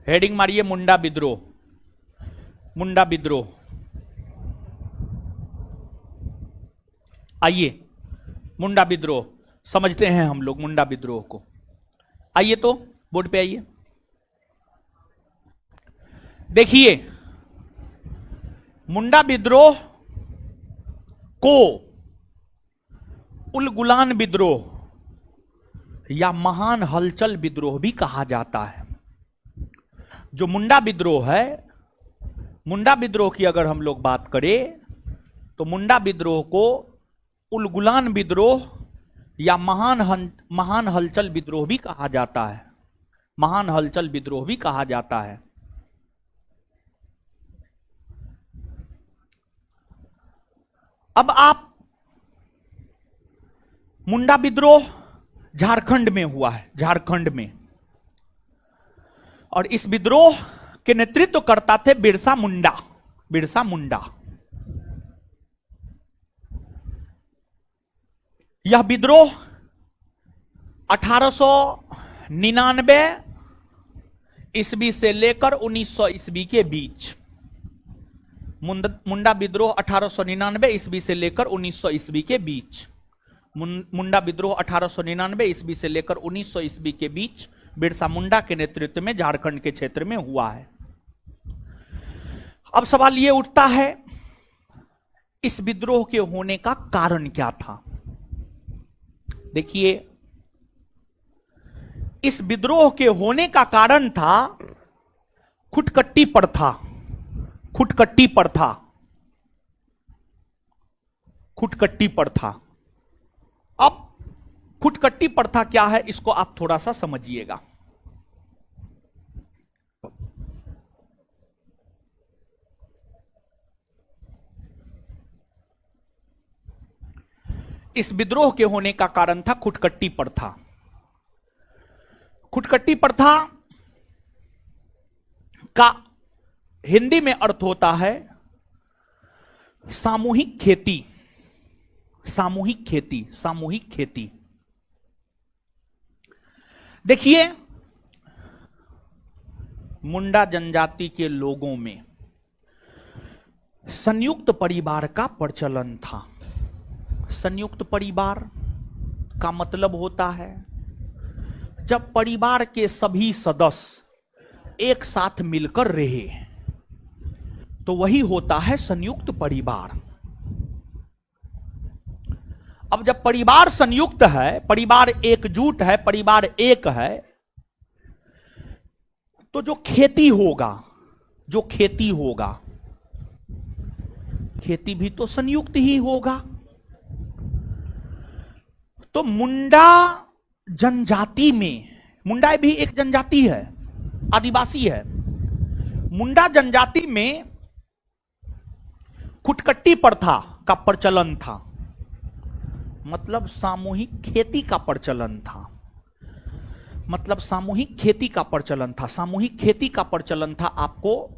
हेडिंग मारिए मुंडा विद्रोह। मुंडा विद्रोह, आइए मुंडा विद्रोह समझते हैं हम लोग मुंडा विद्रोह को। आइए तो बोर्ड पे आइए, देखिए मुंडा विद्रोह को उलगुलान विद्रोह या महान हलचल विद्रोह भी कहा जाता है। जो मुंडा विद्रोह है, मुंडा विद्रोह की अगर हम लोग बात करें तो मुंडा विद्रोह को उलगुलान विद्रोह या महान हलचल विद्रोह भी कहा जाता है। महान हलचल विद्रोह भी कहा जाता है। अब आप मुंडा विद्रोह झारखंड में हुआ है, झारखंड में, और इस विद्रोह के नेतृत्व करता थे बिरसा मुंडा। बिरसा मुंडा यह विद्रोह 1899 ईस्वी से लेकर 1900 ईस्वी के बीच, मुंडा विद्रोह 1899 ईस्वी से लेकर 1900 ईस्वी के बीच, मुंडा विद्रोह 1899 ईस्वी से लेकर 1900 ईस्वी के बीच बिरसा मुंडा के नेतृत्व में झारखंड के क्षेत्र में हुआ है। अब सवाल यह उठता है, इस विद्रोह के होने का कारण क्या था? देखिए, इस विद्रोह के होने का कारण था खुटकट्टी प्रथा। खुटकट्टी प्रथा, खुटकट्टी प्रथा। अब खुटकट्टी प्रथा क्या है, इसको आप थोड़ा सा समझिएगा। इस विद्रोह के होने का कारण था खुटकट्टी प्रथा। खुटकट्टी प्रथा का हिंदी में अर्थ होता है सामूहिक खेती। सामूहिक खेती, सामूहिक खेती। देखिए, मुंडा जनजाति के लोगों में संयुक्त परिवार का प्रचलन था। संयुक्त परिवार का मतलब होता है जब परिवार के सभी सदस्य एक साथ मिलकर रहे, तो वही होता है संयुक्त परिवार। अब जब परिवार संयुक्त है, परिवार एकजुट है, परिवार एक है, तो जो खेती होगा, जो खेती होगा, खेती भी तो संयुक्त ही होगा। तो मुंडा जनजाति में, मुंडा भी एक जनजाति है, आदिवासी है, मुंडा जनजाति में खुटकट्टी प्रथा का प्रचलन था, मतलब सामूहिक खेती का प्रचलन था। मतलब सामूहिक खेती का प्रचलन था। सामूहिक खेती का प्रचलन था आपको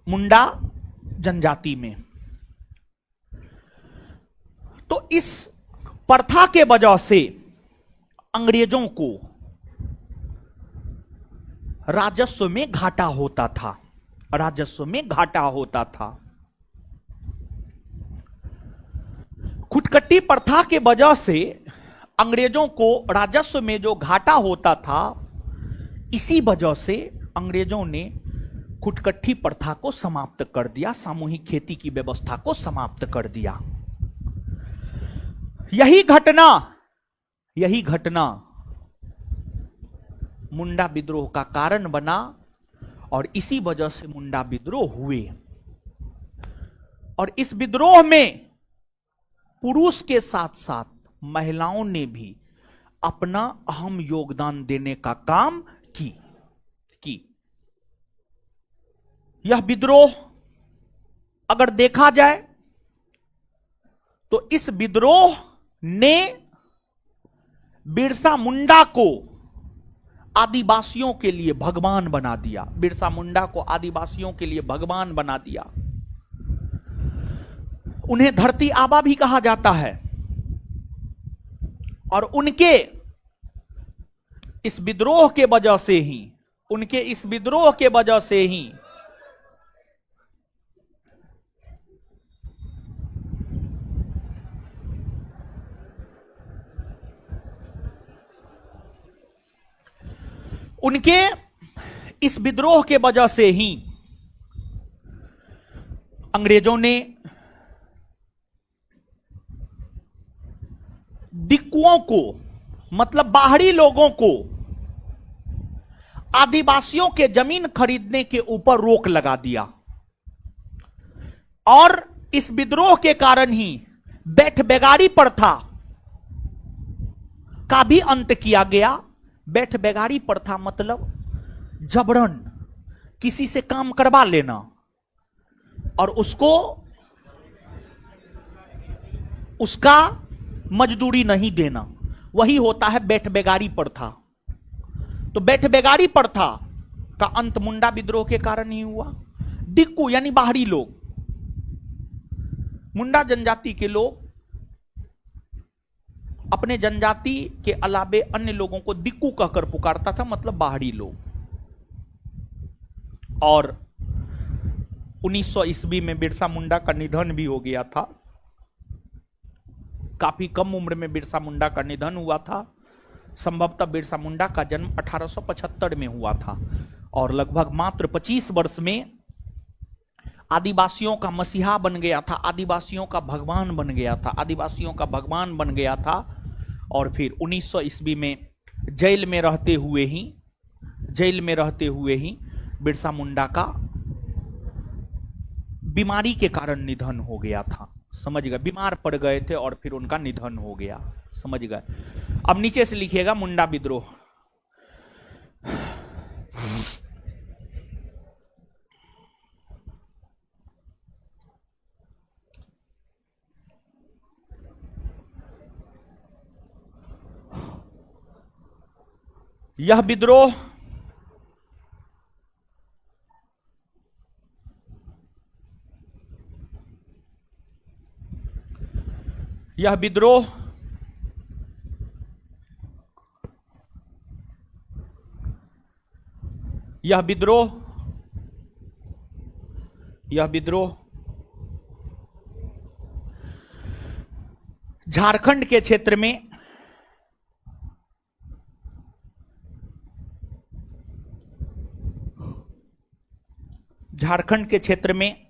मुंडा जनजाति में। तो इस प्रथा के वजह से अंग्रेजों को राजस्व में घाटा होता था। राजस्व में घाटा होता था। खुटकट्टी प्रथा के वजह से अंग्रेजों को राजस्व में जो घाटा होता था, इसी वजह से अंग्रेजों ने खुटकट्टी प्रथा को समाप्त कर दिया, सामूहिक खेती की व्यवस्था को समाप्त कर दिया। यही घटना मुंडा विद्रोह का कारण बना और इसी वजह से मुंडा विद्रोह हुए। और इस विद्रोह में पुरुष के साथ साथ महिलाओं ने भी अपना अहम योगदान देने का काम की। यह विद्रोह अगर देखा जाए तो इस विद्रोह ने बिरसा मुंडा को आदिवासियों के लिए भगवान बना दिया। बिरसा मुंडा को आदिवासियों के लिए भगवान बना दिया। उन्हें धरती आबा भी कहा जाता है। और उनके इस विद्रोह के वजह से ही, उनके इस विद्रोह के वजह से ही उनके इस विद्रोह के वजह से ही अंग्रेजों ने दिक्कुओं को, मतलब बाहरी लोगों को, आदिवासियों के जमीन खरीदने के ऊपर रोक लगा दिया। और इस विद्रोह के कारण ही बैठ बेगारी प्रथा का भी अंत किया गया। बैठ बेगारी प्रथा मतलब जबरन किसी से काम करवा लेना और उसको उसका मजदूरी नहीं देना, वही होता है बैठ बेगारी प्रथा। तो बैठ बेगारी प्रथा का अंत मुंडा विद्रोह के कारण ही हुआ। डिक्कू यानी बाहरी लोग, मुंडा जनजाति के लोग अपने जनजाति के अलावे अन्य लोगों को दिक्कू कहकर पुकारता था, मतलब बाहरी लोग। और 1900 ईस्वी में बिरसा मुंडा का निधन भी हो गया था। काफी कम उम्र में बिरसा मुंडा का निधन हुआ था। संभवतः बिरसा मुंडा का जन्म 1875 में हुआ था और लगभग मात्र 25 वर्ष में आदिवासियों का मसीहा बन गया था, आदिवासियों का भगवान बन गया था, आदिवासियों का भगवान बन गया था। और फिर 1900 ईस्वी में जेल में रहते हुए ही बिरसा मुंडा का बीमारी के कारण निधन हो गया था। समझ गए, बीमार पड़ गए थे और फिर उनका निधन हो गया। समझ गए। अब नीचे से लिखिएगा मुंडा विद्रोह। यह विद्रोह यह विद्रोह यह विद्रोह यह विद्रोह झारखंड के क्षेत्र में झारखंड के क्षेत्र में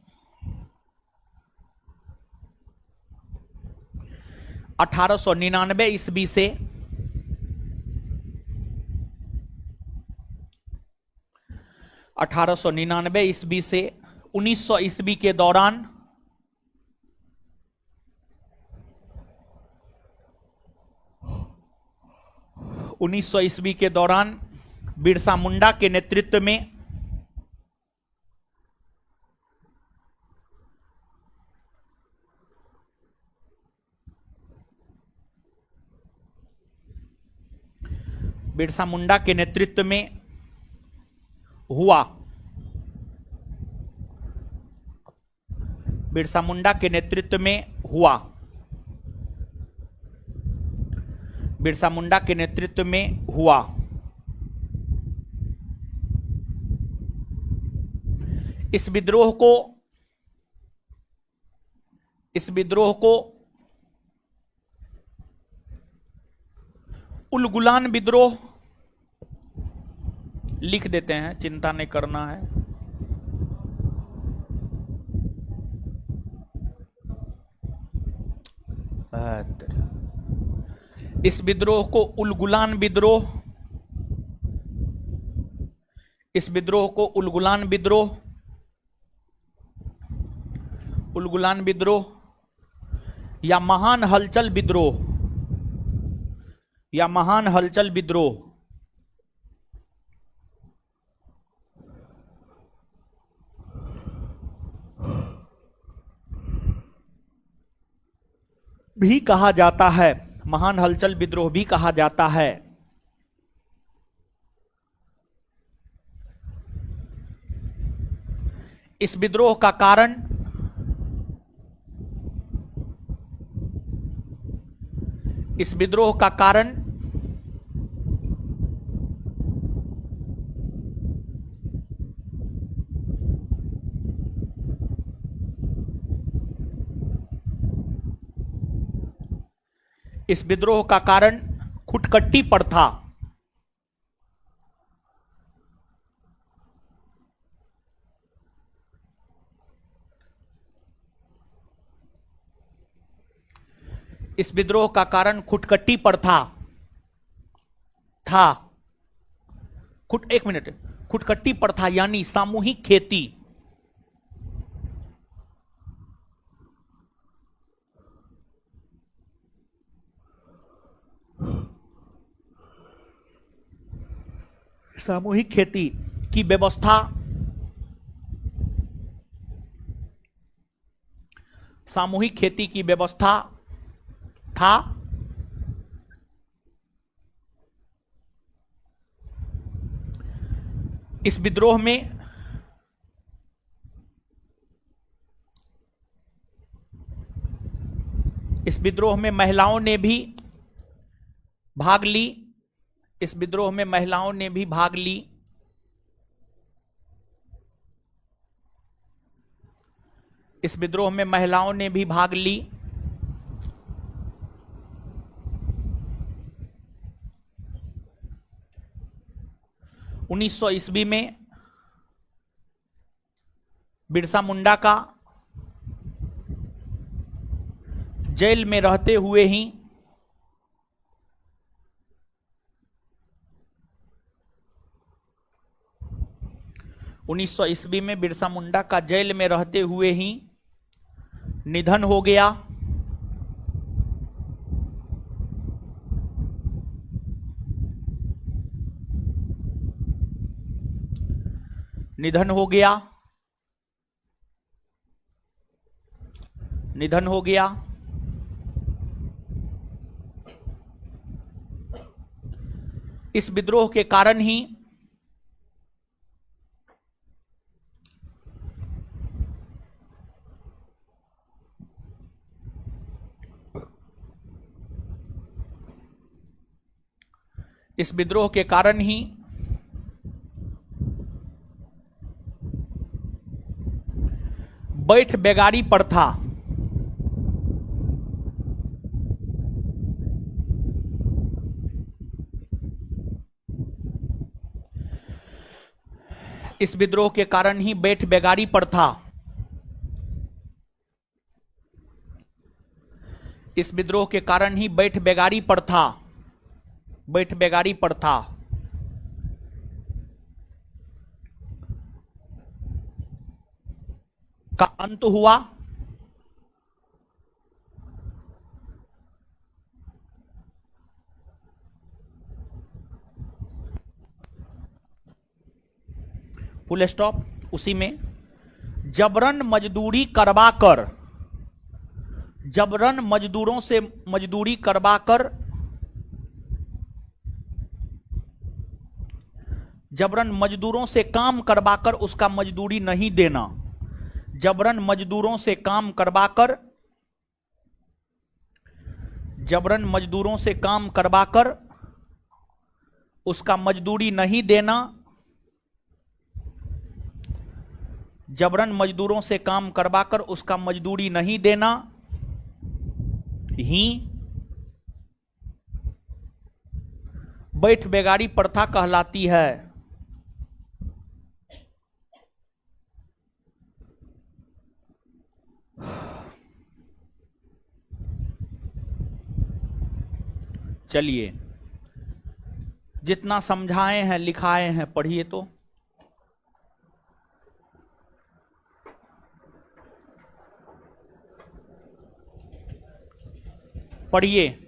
1899 ईस्वी से 1900 ईस्वी के दौरान बिरसा मुंडा के नेतृत्व में बिरसा मुंडा के नेतृत्व में हुआ। बिरसा मुंडा के नेतृत्व में हुआ। बिरसा मुंडा के नेतृत्व में हुआ। इस विद्रोह को उलगुलान विद्रोह लिख देते हैं, चिंता नहीं करना है। इस विद्रोह को उलगुलान विद्रोह या महान हलचल विद्रोह भी कहा जाता है। महान हलचल विद्रोह भी कहा जाता है। इस विद्रोह का कारण खुटकट्टी प्रथा। इस विद्रोह का कारण खुटकट्टी प्रथा था। एक मिनट, खुटकट्टी प्रथा यानी सामूहिक खेती। सामूहिक खेती की व्यवस्था, सामूहिक खेती की व्यवस्था था। इस विद्रोह में महिलाओं ने भी भाग ली। इस विद्रोह में महिलाओं ने भी भाग ली। इस विद्रोह में महिलाओं ने भी भाग ली। ईस्वी में बिरसा मुंडा का जेल में रहते हुए ही 1900 ईस्वी में बिरसा मुंडा का जेल में रहते हुए ही निधन हो गया। निधन हो गया। निधन हो गया। इस विद्रोह के कारण ही बैठ बेगारी प्रथा इस विद्रोह के कारण ही बैठ बेगारी प्रथा इस विद्रोह के कारण ही बैठ बेगारी प्रथा का अंत हुआ। Full stop. उसी में जबरन मजदूरी करवाकर जबरन मजदूरों से मजदूरी करवाकर जबरन मजदूरों से काम करवाकर उसका मजदूरी नहीं देना। जबरन मजदूरों से काम करवाकर जबरन मजदूरों से काम करवाकर उसका मजदूरी नहीं देना। जबरन मजदूरों से काम करवाकर उसका मजदूरी नहीं देना ही बैठ बेगारी प्रथा कहलाती है। चलिए, जितना समझाए हैं लिखाए हैं पढ़िए तो। पढ़िए।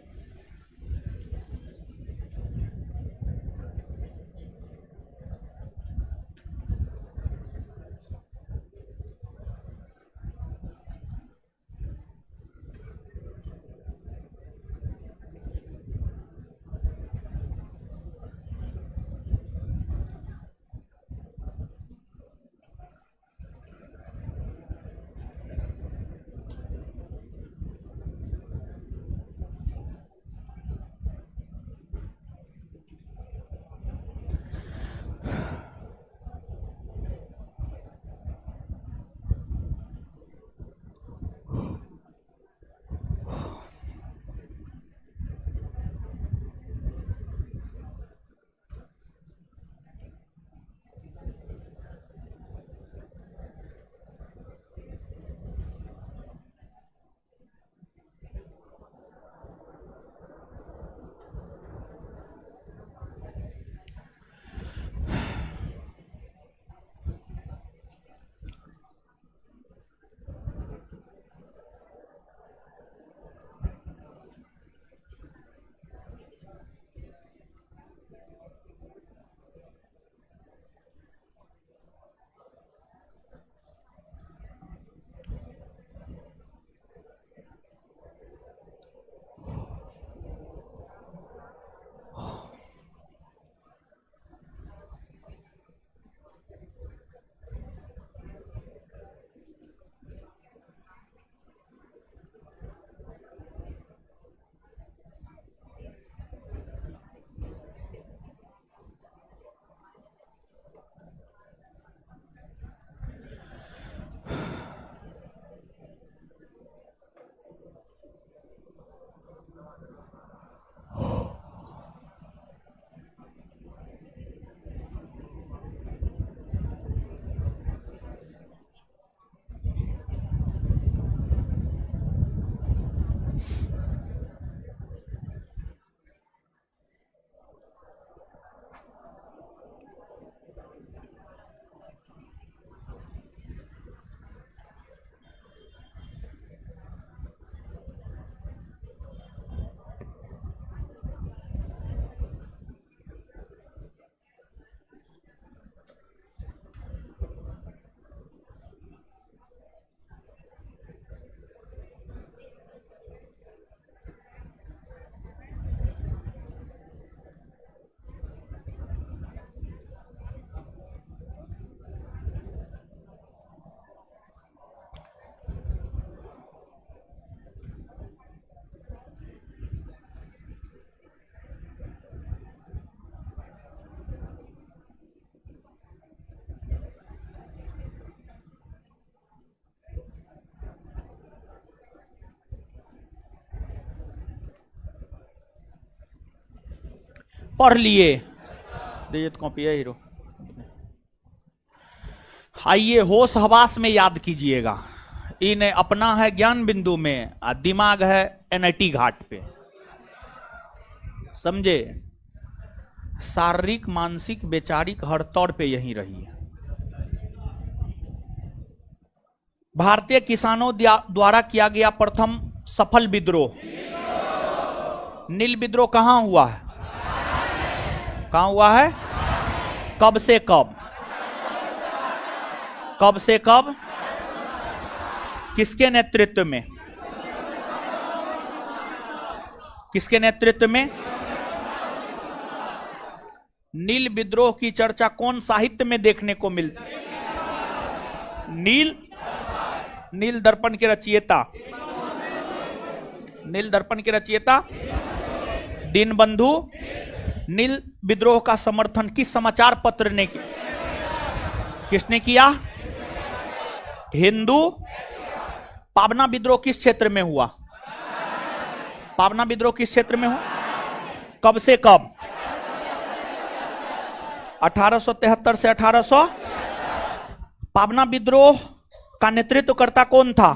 पढ़ लिए, दीजिए तो कॉपी है हीरो। आइए होश हवास में याद कीजिएगा। इन अपना है ज्ञान बिंदु में, दिमाग है एनआईटी घाट पे, समझे। शारीरिक मानसिक वैचारिक हर तौर पे यहीं रही है। भारतीय किसानों द्वारा किया गया प्रथम सफल विद्रोह, नील विद्रोह कहां हुआ है? कहां हुआ है? कब से कब? कब से कब? किसके नेतृत्व में? किसके नेतृत्व में? नील विद्रोह की चर्चा कौन साहित्य में देखने को मिलती? नील दर्पण के रचयिता, नील दर्पण के रचयिता दीनबंधु। नील विद्रोह का समर्थन किस समाचार पत्र ने किया? किसने किया? हिंदू। पाबना विद्रोह किस क्षेत्र में हुआ? पाबना विद्रोह किस क्षेत्र में हुआ? कब से कब? 1873 से 1800। पाबना विद्रोह का नेतृत्व करता कौन था?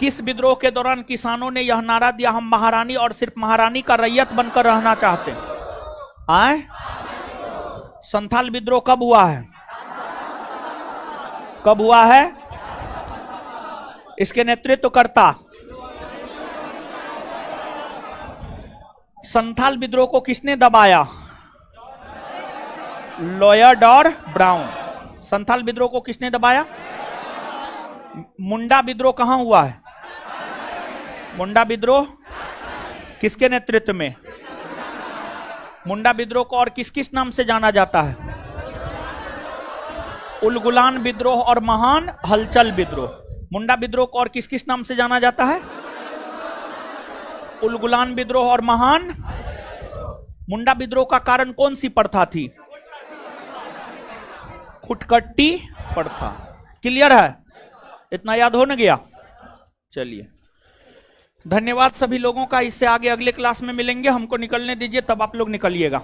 किस विद्रोह के दौरान किसानों ने यह नारा दिया, हम महारानी और सिर्फ महारानी का रैयत बनकर रहना चाहते हैं? आए? संथाल विद्रोह कब हुआ है? कब हुआ है? इसके नेतृत्व करता संथाल विद्रोह को किसने दबाया? लॉयड और ब्राउन। संथाल विद्रोह को किसने दबाया? मुंडा विद्रोह कहां हुआ है? मुंडा विद्रोह किसके नेतृत्व में? मुंडा विद्रोह को और किस किस नाम से जाना जाता है? उलगुलान विद्रोह और महान हलचल विद्रोह। मुंडा विद्रोह को और किस किस नाम से जाना जाता है? उलगुलान विद्रोह और महान। मुंडा विद्रोह का कारण कौन सी प्रथा थी? खुटकट्टी प्रथा। क्लियर है? इतना याद हो न गया? चलिए, धन्यवाद सभी लोगों का। इससे आगे अगले क्लास में मिलेंगे, हमको निकलने दीजिए, तब आप लोग निकलिएगा।